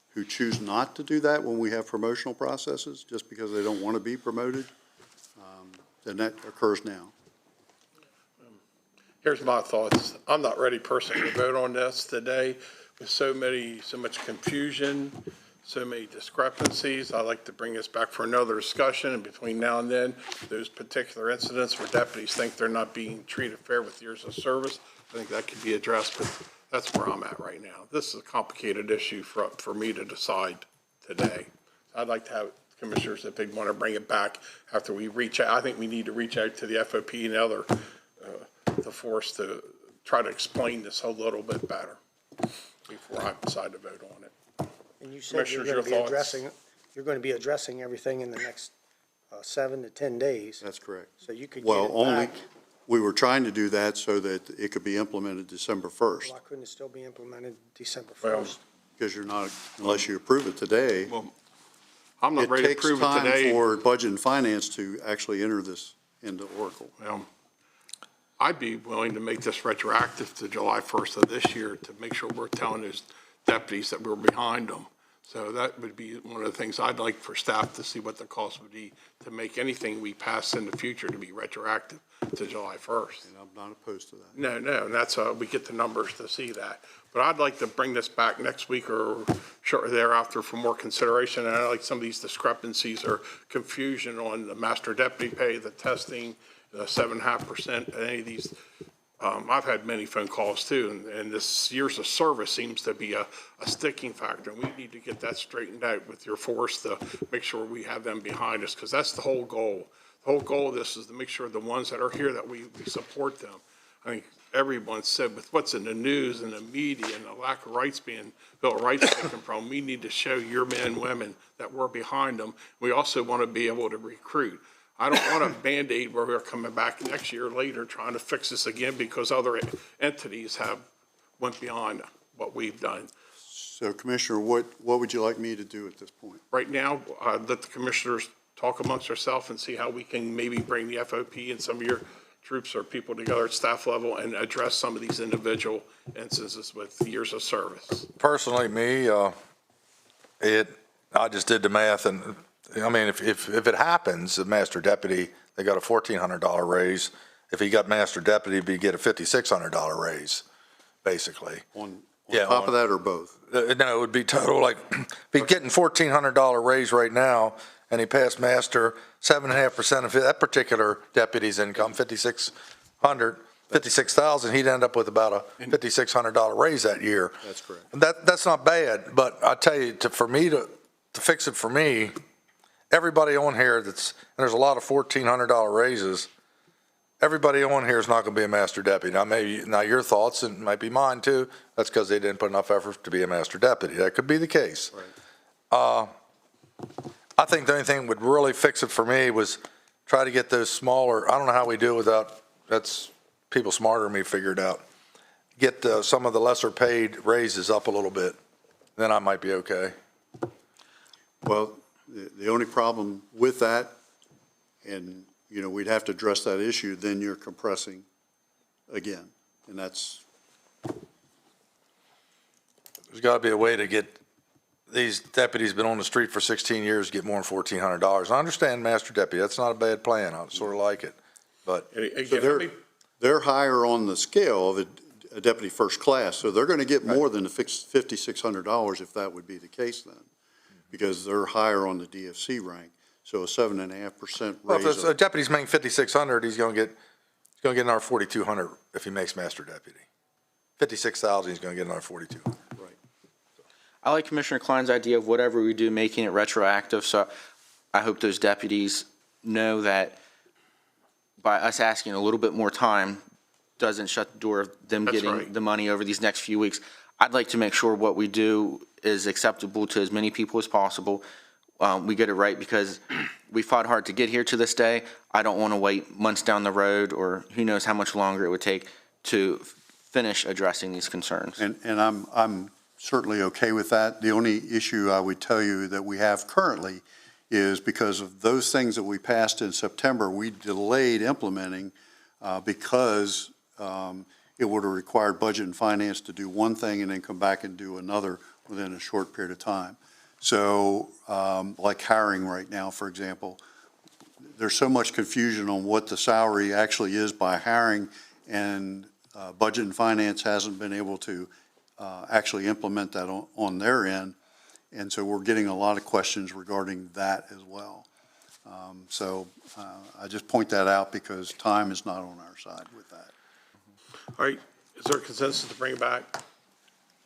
who choose not to do that when we have promotional processes, just because they don't want to be promoted. And that occurs now. Here's my thoughts. I'm not ready personally to vote on this today with so much confusion, so many discrepancies. I'd like to bring this back for another discussion, and between now and then, those particular incidents where deputies think they're not being treated fair with years of service, I think that could be addressed, but that's where I'm at right now. This is a complicated issue for me to decide today. I'd like to have commissioners, if they want to bring it back after we reach out. I think we need to reach out to the FOP and other, the force to try to explain this a little bit better before I decide to vote on it. And you said you're going to be addressing everything in the next 7 to 10 days. That's correct. So you could get Well, it only, back. we were trying to do that so that it could be implemented December 1st. Why couldn't it still be implemented December Well, 1st? Because you're not, unless you approve it today. Well, I'm not ready to approve it It takes today. time for Budget and Finance to actually enter this into Oracle. Well, I'd be willing to make this retroactive to July 1st of this year to make sure we're telling those deputies that we're behind them. So that would be one of the things I'd like for staff to see what the cost would be to make anything we pass in the future to be retroactive to July 1st. And I'm not opposed to that. No, and that's, we get the numbers to see that. But I'd like to bring this back next week or shortly thereafter for more consideration. And I like some of these discrepancies or confusion on the master deputy pay, the testing, the 7.5%, any of these. I've had many phone calls too, and this years of service seems to be a sticking factor. And we need to get that straightened out with your force to make sure we have them behind us, because that's the whole goal. The whole goal of this is to make sure the ones that are here, that we support them. I think everyone said with what's in the news and the media and the lack of rights being, Bill of Rights taken from, we need to show your men and women that we're behind them. We also want to be able to recruit. I don't want a Band-Aid where we're coming back next year later trying to fix this again because other entities have went beyond what we've done. So Commissioner, what would you like me to do at this point? Right now, let the commissioners talk amongst ourselves and see how we can maybe bring the FOP and some of your troops or people together at staff level and address some of these individual instances with years of service. Personally, me, I just did the math, and I mean, if it happens, the master deputy, they got a $1,400 raise. If he got master deputy, he'd get a $5,600 raise, basically. On top of that or both? No, it would be total, like, if he's getting $1,400 raise right now, and he passed master, 7.5% of that particular deputy's income, $56,000, he'd end up with about a $5,600 raise that year. That's correct. And that's not bad, but I tell you, for me to fix it for me, everybody on here and there's a lot of $1,400 raises, everybody on here is not going to be a master deputy. Now your thoughts, and it might be mine too, that's because they didn't put enough effort to be a master deputy. That could be the case. I think the only thing that would really fix it for me was try to get those smaller, I don't know how we do it without, that's people smarter than me figured out. Get some of the lesser paid raises up a little bit, then I might be okay. Well, the only problem with that, and, you know, we'd have to address that issue, then you're compressing again. And that's, There's got to be a way to get these deputies been on the street for 16 years, get more than $1,400. I understand master deputy, that's not a bad plan, I sort of like it, but. so they're higher on the scale of a deputy first class, so they're going to get more than the $5,600 if that would be the case then, because they're higher on the DFC rank. So a 7.5% Well, raise. if a deputy's making 5,600, he's going to get another 4,200 if he makes master deputy. 56,000, he's going to get another 4,200. I like Commissioner Klein's idea of whatever we do, making it retroactive, so I hope those deputies know that by us asking a little bit more time doesn't shut the door of them That's getting right. the money over these next few weeks. I'd like to make sure what we do is acceptable to as many people as possible. We get it right because we fought hard to get here to this day. I don't want to wait months down the road, or who knows how much longer it would take to finish addressing these concerns. And I'm certainly okay with that. The only issue I would tell you that we have currently is because of those things that we passed in September, we delayed implementing because it would have required budget and finance to do one thing and then come back and do another within a short period of time. So like hiring right now, for example, there's so much confusion on what the salary actually is by hiring, and budget and finance hasn't been able to actually implement that on their end. And so we're getting a lot of questions regarding that as well. So I just point that out because time is not on our side with that. All right, is there consensus to bring it back?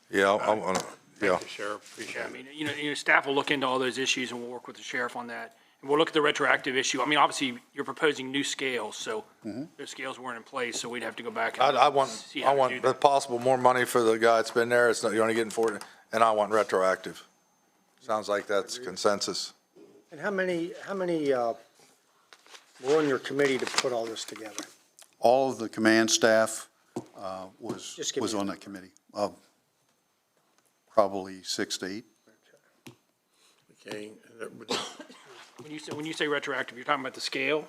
Yeah, I want to, yeah. Thank you, Sheriff, appreciate I it. mean, you know, staff will look into all those issues, and we'll work with the sheriff on that. And we'll look at the retroactive issue. I mean, obviously, you're proposing new scales, so those scales weren't in place, so we'd have to go back and I want, see how to do that. if possible, more money for the guy that's been there. It's not, you're only getting 40, and I want retroactive. Sounds like that's consensus. And how many were on your committee to put all this together? All of the command staff was Just give me a on that committee. Probably 6 to 8. Okay, When you say retroactive, you're talking about the scale?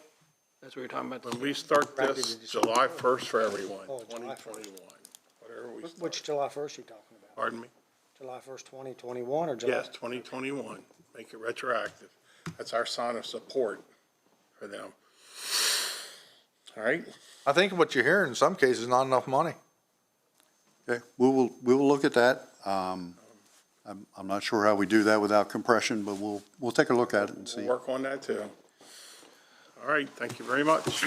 That's what you're talking about? when we start this July 1st for everyone, Oh, July 2021, whatever we start. Which July 1st you talking about? Pardon me? July 1st, 2021 or July? Yes, 2021, make it retroactive. That's our sign of support for them. All right? I think what you're hearing in some cases, not enough money. Okay, we will look at that. I'm not sure how we do that without compression, but we'll take a look at it and see. We'll work on that too. All right, thank you very much.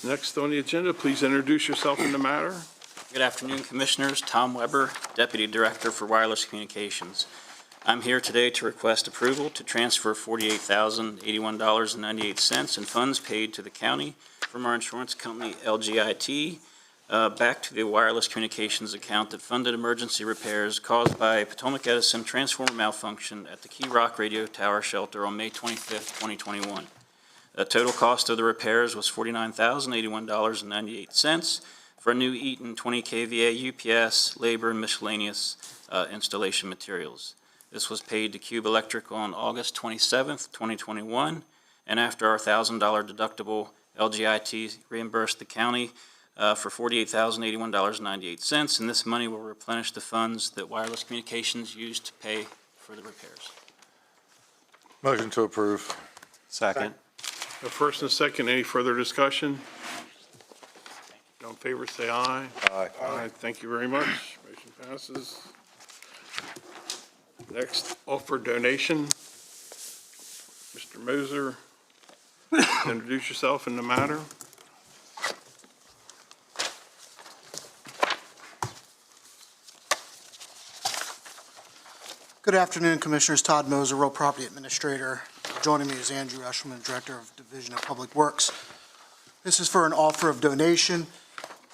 Next on the agenda, please introduce yourself in the matter. Good afternoon, Commissioners. Tom Weber, Deputy Director for Wireless Communications. I'm here today to request approval to transfer $48,081.98 in funds paid to the county from our insurance company, LGIT, back to the wireless communications account that funded emergency repairs caused by Potomac Edison transformer malfunction at the Key Rock Radio Tower Shelter on May 25th, 2021. The total cost of the repairs was $49,081.98 for a new Eaton 20 kVA UPS, labor, and miscellaneous installation materials. This was paid to Cube Electric on August 27th, 2021, and after our $1,000 deductible, LGIT reimbursed the county for $48,081.98, and this money will replenish the funds that wireless communications used to pay for the repairs. Motion to approve. Second. The first and second, any further discussion? All in favor, say aye. Aye. Aye, thank you very much. Motion passes. Next, offer donation. Mr. Moser, introduce yourself in the matter. Good afternoon, Commissioners. Todd Moser, Real Property Administrator. Joining me is Andrew Eshelman, Director of Division of Public Works. This is for an offer of donation.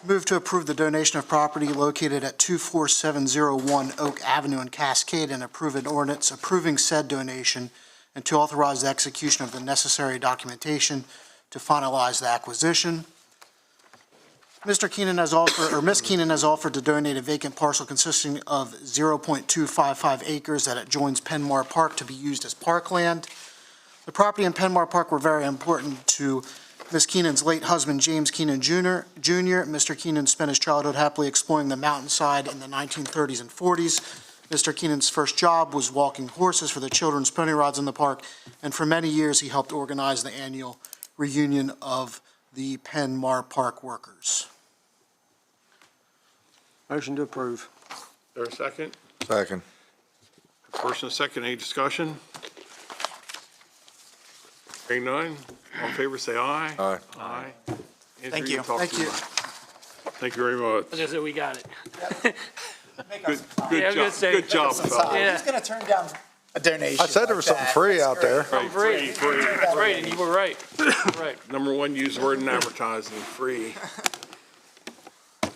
Move to approve the donation of property located at 24701 Oak Avenue in Cascade and approve an ordinance approving said donation and to authorize the execution of the necessary documentation to finalize the acquisition. Mr. Keenan has offered, or Ms. Keenan has offered to donate a vacant parcel consisting of 0.255 acres that adjoins Penmar Park to be used as parkland. The property in Penmar Park were very important to Ms. Keenan's late husband, James Keenan Jr. Mr. Keenan spent his childhood happily exploring the mountainside in the 1930s and 40s. Mr. Keenan's first job was walking horses for the children's pony rides in the park, and for many years he helped organize the annual reunion of the Penmar Park workers. Motion to approve. Is there a second? Second. First and second, any discussion? Hearing none, all in favor say aye. Aye. Aye. Thank you. Thank you. Thank you very much. I was gonna say, we got it. Good job, good job, fellas. Yeah. Who's going to turn down a donation? I said there was something free out there. Free. That's right, and you were right. Right. Number one, use the word in advertising, free.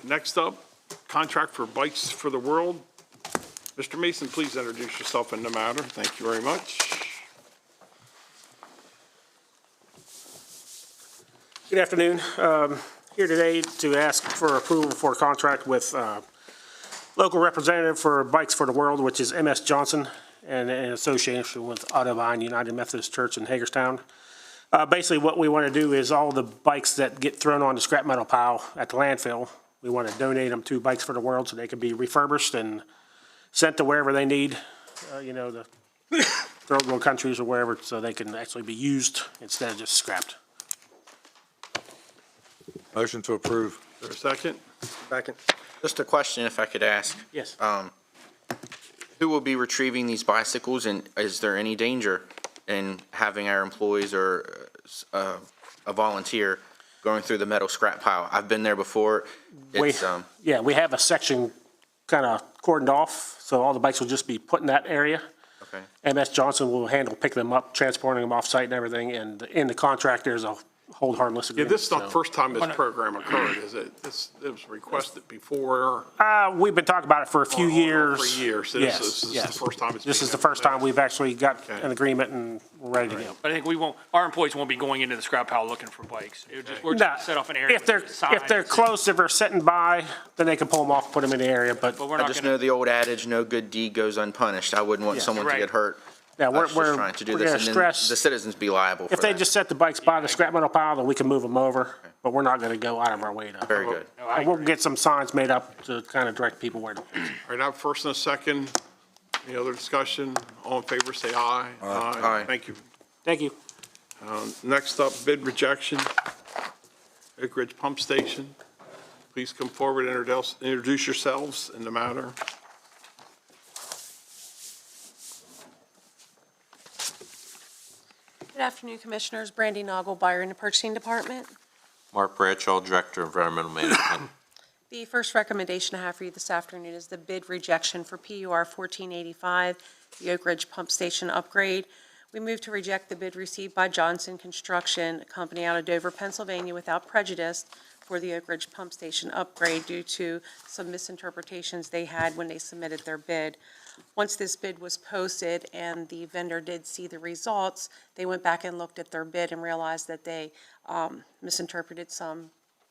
Next up, contract for Bikes for the World. Mr. Mason, please introduce yourself in the matter. Thank you very much. Good afternoon. Here today to ask for approval for a contract with local representative for Bikes for the World, which is MS Johnson, and in association with Audubon United Methodist Church in Hagerstown. Basically, what we want to do is all the bikes that get thrown on the scrap metal pile at the landfill, we want to donate them to Bikes for the World so they can be refurbished and sent to wherever they need, the third world countries or wherever, so they can actually be used instead of just scrapped. Motion to approve. Is there a second? Second. Just a question if I could ask. Yes. Who will be retrieving these bicycles, and is there any danger in having our employees or a volunteer going through the metal scrap pile? I've been there before. It's, Yeah, we have a section kind of cordoned off, so all the bikes will just be put in that area. Okay. MS Johnson will handle picking them up, transporting them off-site and everything, and in the contract, there's a hold harmless Yeah, agreement. this is not the first time this program occurred, is it? It was requested before. We've been talking about it for a few years. For years. So Yes, this is yes. the first time it's This being is the first time we've actually got Okay. an agreement and we're ready to go. But I think our employees won't be going into the scrap pile looking for bikes. We're No, just set off an area. If they're close, if they're sitting by, then they can pull them off, put them in the area, but But we're I not just gonna, know the old adage, no good deed goes unpunished. I wouldn't want Yeah. someone to Right. get hurt. yeah, I we're was just trying to do we're this, gonna and then stress, the citizens be liable for if they that. just set the bikes by the scrap metal pile, then we can move them over, but we're not gonna go out of our way to. Very good. And we'll get some signs made up to kind of direct people where to. All right, now first and a second. Any other discussion? All in favor, say aye. Aye. Thank you. Thank you. Next up, bid rejection. Oak Ridge Pump Station. Please come forward and introduce yourselves in the matter. Good afternoon, Commissioners. Brandy Nagelbauer in the Purchasing Department. Mark Bradshaw, Director of Environmental Management. The first recommendation I have for you this afternoon is the bid rejection for PUR 1485, the Oak Ridge Pump Station upgrade. We move to reject the bid received by Johnson Construction Company out of Dover, Pennsylvania, without prejudice for the Oak Ridge Pump Station upgrade due to some misinterpretations they had when they submitted their bid. Once this bid was posted and the vendor did see the results, they went back and looked at their bid and realized that they misinterpreted some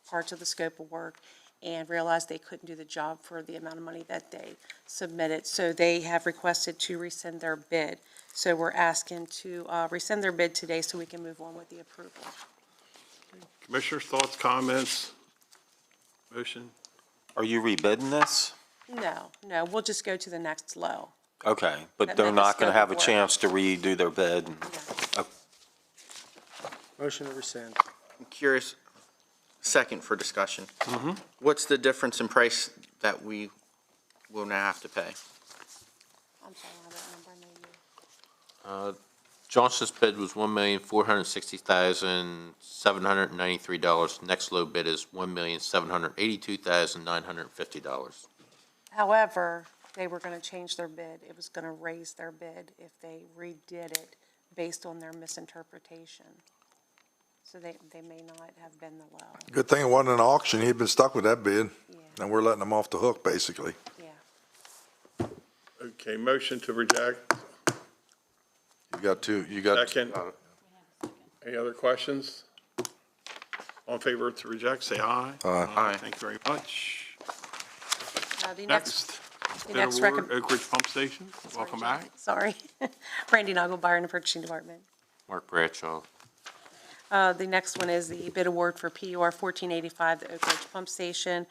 parts of the scope of work and realized they couldn't do the job for the amount of money that they submitted. So they have requested to rescind their bid. So we're asking to rescind their bid today so we can move on with the approval. Commissioners, thoughts, comments? Motion? Are you rebidding this? No, we'll just go to the next low. Okay, but That they're met the not going scope to have of a work. chance to redo their bid? Motion to rescind. I'm curious, second for discussion. What's the difference in price that we will now have to pay? I'm sorry, I don't remember. Johnson's bid was $1,460,793. Next low bid is $1,782,950. However, they were going to change their bid. It was going to raise their bid if they redid it based on their misinterpretation. So they may not have been the low. Good thing it wasn't an auction. He'd been stuck with that bid, and we're letting him off the hook, basically. Okay, motion to reject. You got. Second. Any other questions? All in favor to reject, say aye. Aye. Thank you very much. The Next, the bid next award, Oak Ridge Pump Station. Welcome back. Sorry. Randy Nagelbauer in the Purchasing Department. Mark Bradshaw. The next one is the bid award for PUR 1485, the Oak Ridge Pump Station.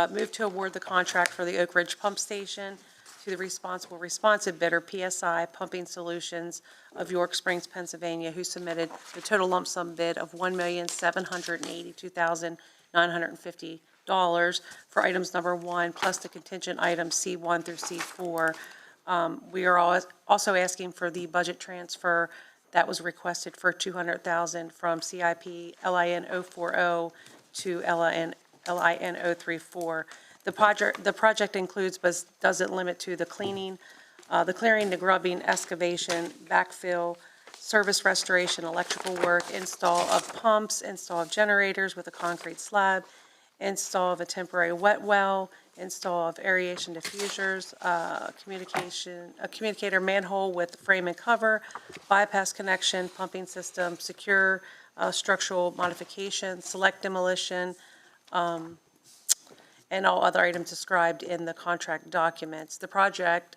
Move to award the contract for the Oak Ridge Pump Station to the responsive bidder, PSI Pumping Solutions of York Springs, Pennsylvania, who submitted the total lump sum bid of $1,782,950 for items number 1, plus the contingent items C1 through C4. We are also asking for the budget transfer that was requested for $200,000 from CIP LIN 040 to LIN 034. The project includes, but doesn't limit to, the clearing, the grubbing, excavation, backfill, service restoration, electrical work, install of pumps, install of generators with a concrete slab, install of a temporary wet well, install of aeration diffusers, a communicator manhole with frame and cover, bypass connection, pumping system, secure structural modification, select demolition, and all other items described in the contract documents. The project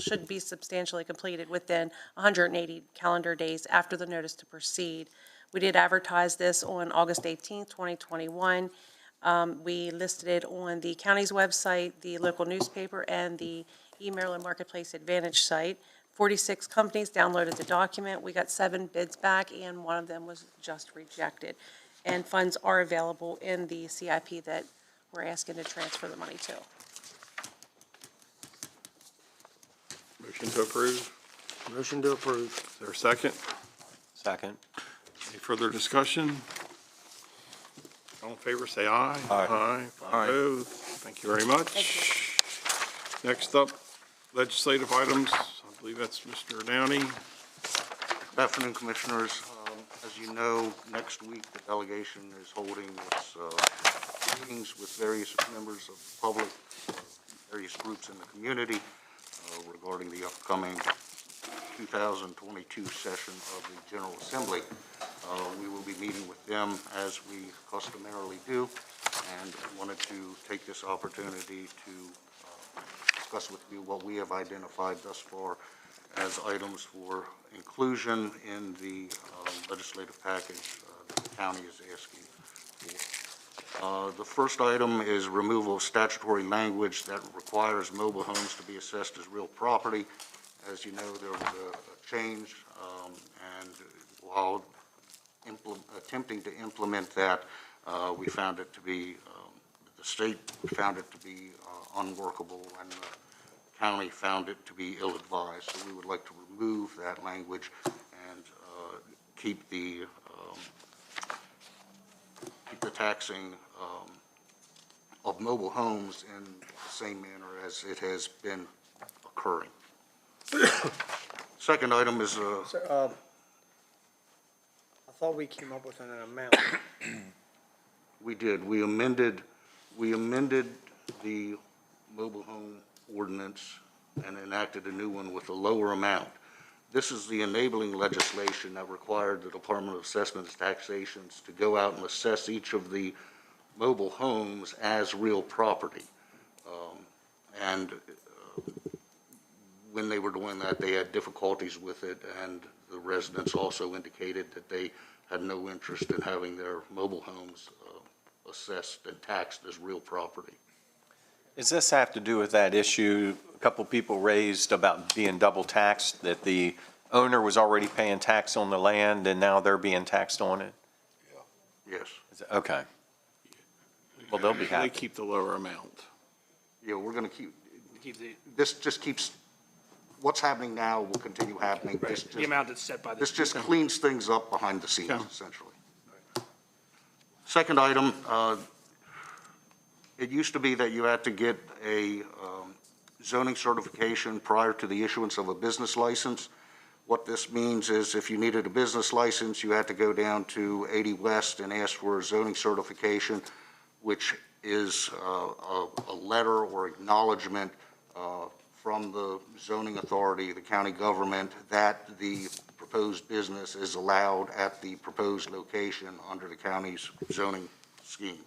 should be substantially completed within 180 calendar days after the notice to proceed. We did advertise this on August 18th, 2021. We listed it on the county's website, the local newspaper, and the e-Maryland Marketplace Advantage site. 46 companies downloaded the document. We got 7 bids back, and one of them was just rejected. And funds are available in the CIP that we're asking to transfer the money to. Motion to approve. Motion to approve. Is there a second? Second. Any further discussion? All in favor, say aye. Aye. Opposed? Thank you very much. Next up, legislative items. I believe that's Mr. Downey. Good afternoon, Commissioners. As you know, next week the delegation is holding its meetings with various members of the public, various groups in the community regarding the upcoming 2022 session of the General Assembly. We will be meeting with them as we customarily do, and wanted to take this opportunity to discuss with you what we have identified thus far as items for inclusion in the legislative package that the county is asking for. The first item is removal of statutory language that requires mobile homes to be assessed as real property. As you know, there was a change, and while attempting to implement that, we found it to be, the state found it to be unworkable, and the county found it to be ill-advised. So we would like to remove that language and keep the taxing of mobile homes in the same manner as it has been occurring. Second item is I thought we came up with an amount. we did. We amended the mobile home ordinance and enacted a new one with a lower amount. This is the enabling legislation that required the Department of Assessment and Taxations to go out and assess each of the mobile homes as real property. When they were doing that, they had difficulties with it, and the residents also indicated that they had no interest in having their mobile homes assessed and taxed as real property. Does this have to do with that issue a couple people raised about being double taxed, that the owner was already paying tax on the land and now they're being taxed on it? Yes. Okay. Well, they'll be happy. They keep the lower amount. Yeah, we're going to keep this just keeps what's happening now will continue happening. The amount that's set by the. This just cleans things up behind the scenes, essentially. Second item, it used to be that you had to get a zoning certification prior to the issuance of a business license. What this means is if you needed a business license, you had to go down to 80 West and ask for a zoning certification, which is a letter or acknowledgement from the zoning authority, the county government, that the proposed business is allowed at the proposed location under the county's zoning scheme.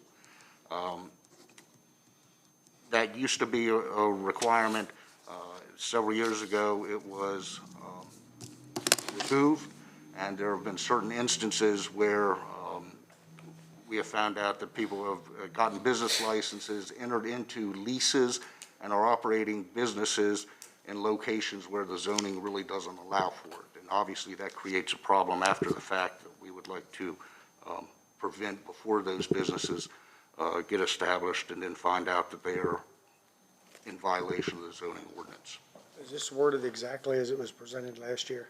That used to be a requirement. Several years ago, it was removed, and there have been certain instances where we have found out that people have gotten business licenses, entered into leases, and are operating businesses in locations where the zoning really doesn't allow for it. And obviously, that creates a problem after the fact that we would like to prevent before those businesses get established and then find out that they are in violation of the zoning ordinance. Is this worded exactly as it was presented last year?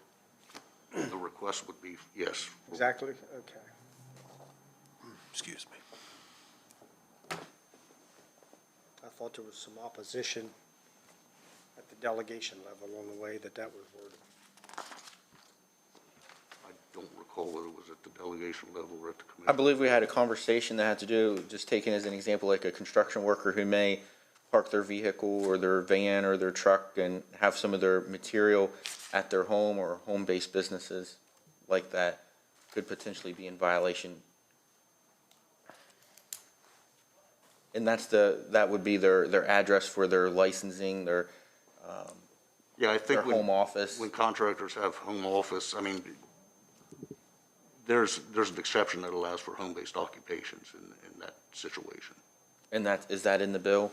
The request would be, yes. Exactly? Okay. Excuse me. I thought there was some opposition at the delegation level on the way that was worded. I don't recall whether it was at the delegation level or at the committee. I believe we had a conversation that had to do, just taking as an example, like a construction worker who may park their vehicle or their van or their truck and have some of their material at their home or home-based businesses like that could potentially be in violation. And that would be their address for their licensing, their Yeah, I think their home office. When contractors have home office, I mean, there's an exception that allows for home-based occupations in that situation. And is that in the bill?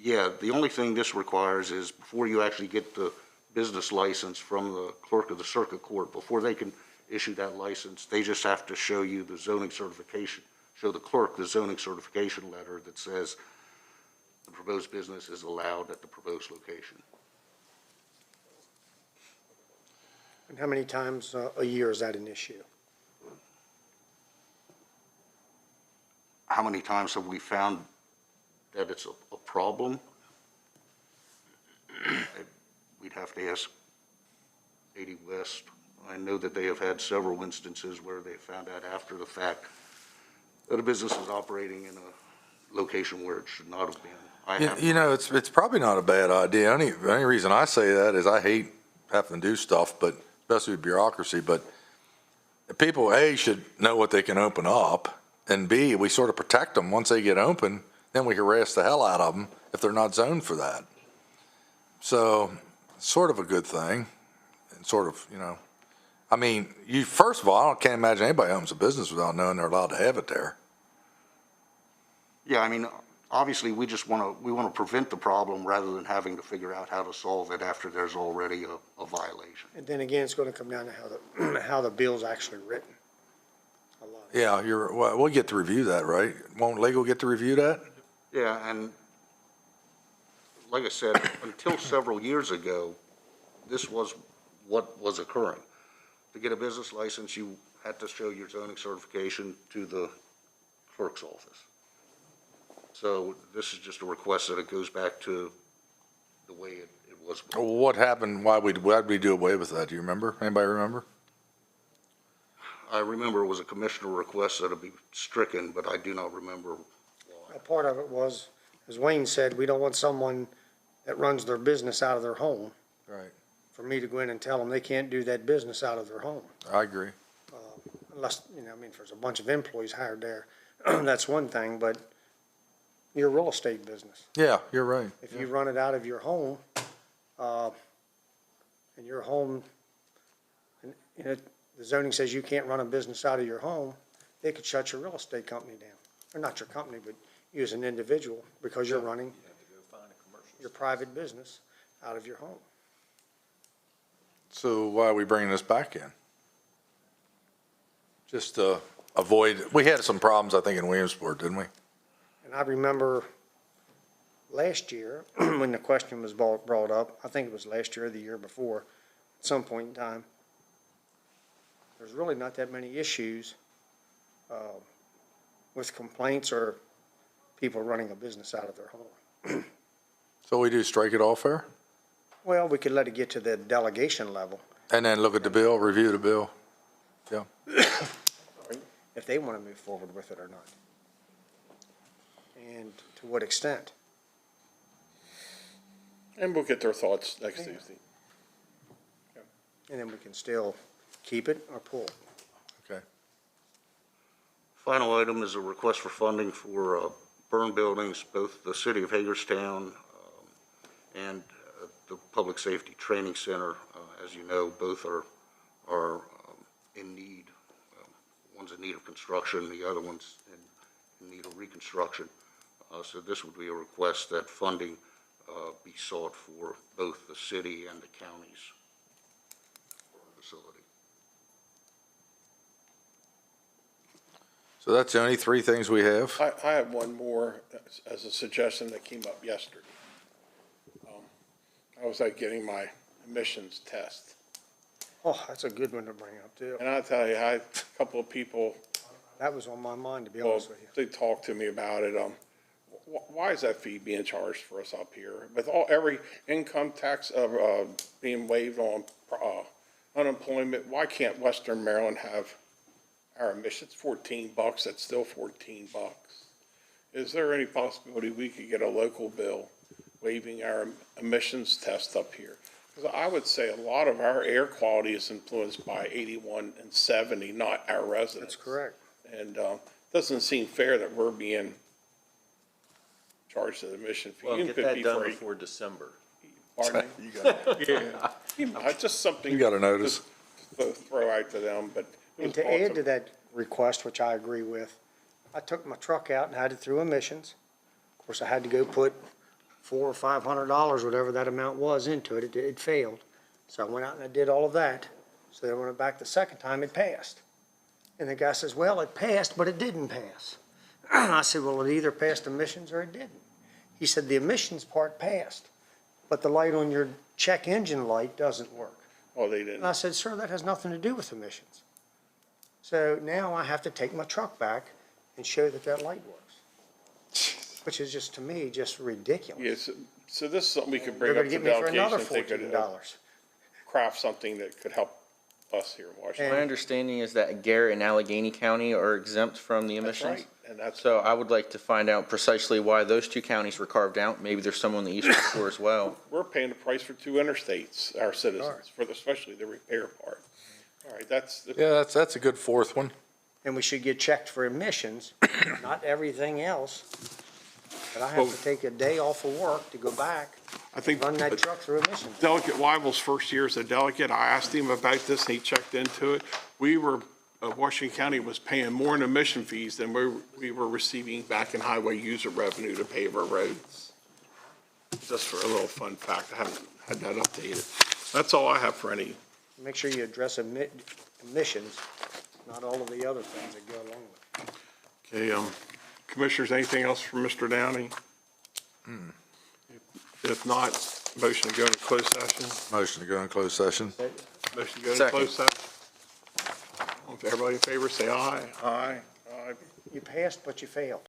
Yeah, the only thing this requires is before you actually get the business license from the clerk of the circuit court, before they can issue that license, they just have to show you the zoning certification, show the clerk the zoning certification letter that says the proposed business is allowed at the proposed location. And how many times a year is that an issue? How many times have we found that it's a problem? We'd have to ask 80 West. I know that they have had several instances where they found out after the fact that a business is operating in a location where it should not have been. You know, it's probably not a bad idea. The only reason I say that is I hate having to do stuff, but especially with bureaucracy, but people, A, should know what they can open up, and B, we sort of protect them once they get open, then we harass the hell out of them if they're not zoned for that. So, sort of a good thing, and sort of, you know, I mean, first of all, I can't imagine anybody owns a business without knowing they're allowed to have it there. Yeah, I mean, obviously, we want to prevent the problem rather than having to figure out how to solve it after there's already a violation. And then again, it's going to come down to how the bill's actually written. A lot. Yeah, we'll get to review that, right? Won't legal get to review that? Yeah, and like I said, until several years ago, this was what was occurring. To get a business license, you had to show your zoning certification to the clerk's office. So this is just a request that it goes back to the way it was before. What happened, why'd we do away with that? Do you remember? Anybody remember? I remember it was a commissioner request that it be stricken, but I do not remember why. A part of it was, as Wayne said, we don't want someone that runs their business out of their home. Right. For me to go in and tell them they can't do that business out of their home. I agree. Unless, I mean, if there's a bunch of employees hired there, that's one thing, but you're a real estate business. Yeah, you're right. If you run it out of your home, and your home, and the zoning says you can't run a business out of your home, they could shut your real estate company down. Or not your company, but you as an individual, because you're running your private business out of your home. So why are we bringing this back in? Just to avoid, we had some problems, I think, in Williamsport, didn't we? And I remember last year, when the question was brought up, I think it was last year or the year before, at some point in time, there's really not that many issues with complaints or people running a business out of their home. So we do strike it off there? Well, we could let it get to the delegation level. And then look at the bill, review the bill. Yeah. If they want to move forward with it or not. And to what extent. And we'll get their thoughts next Tuesday. And then we can still keep it or pull it. Okay. Final item is a request for funding for burn buildings, both the city of Hagerstown and the Public Safety Training Center. As you know, both are in need. One's in need of construction, the other one's in need of reconstruction. So this would be a request that funding be sought for both the city and the counties for the facility. So that's the only three things we have? I have one more as a suggestion that came up yesterday. I was like getting my emissions test. Oh, that's a good one to bring up too. And I'll tell you, I had a couple of people, That was on my mind, to be honest with you. they talked to me about it. Why is that fee being charged for us up here? With every income tax being waived on unemployment, why can't Western Maryland have our emissions? $14, that's still $14. Is there any possibility we could get a local bill waiving our emissions test up here? Because I would say a lot of our air quality is influenced by 81 and 70, not our residents. That's correct. And doesn't seem fair that we're being charged an emission fee. Well, Even get if it that be done free. before December. Pardon me? Yeah. Just something. You got a notice. To throw out to them, but. And to add to that request, which I agree with, I took my truck out and had it through emissions. Of course, I had to go put $400 or $500, whatever that amount was, into it. It failed. So I went out and I did all of that. So then when I went back the second time, it passed. And the guy says, well, it passed, but it didn't pass. I said, well, it either passed emissions or it didn't. He said, the emissions part passed, but the light on your check engine light doesn't work. Oh, they didn't. And I said, sir, that has nothing to do with emissions. So now I have to take my truck back and show that that light works, which is just, to me, just ridiculous. Yes, so this is something we could bring They're up gonna to get me for delegation another if they could $14. craft something that could help us here in Washington. My understanding is that Garrett and Allegheny County are exempt from the That's emissions. right, and that's. So I would like to find out precisely why those two counties were carved out. Maybe there's some on the eastern shore as well. We're paying the price for two interstates, our citizens, especially the repair part. All right, that's. Yeah, that's a good fourth one. And we should get checked for emissions, not everything else. But I have to take a day off of work to go back, I think run that truck through emissions. Delegate Weibel's first year as a delegate, I asked him about this, and he checked into it. Washington County was paying more in emission fees than we were receiving back in highway user revenue to pave our roads. Just for a little fun fact, I haven't had that updated. That's all I have for any. Make sure you address emissions, not all of the other things that go along with it. Okay, Commissioners, anything else from Mr. Downey? If not, motion to go into closed session. Motion to go in closed session. Motion to go into closed session. Everybody in favor, say aye. Aye. Aye. You passed, but you failed.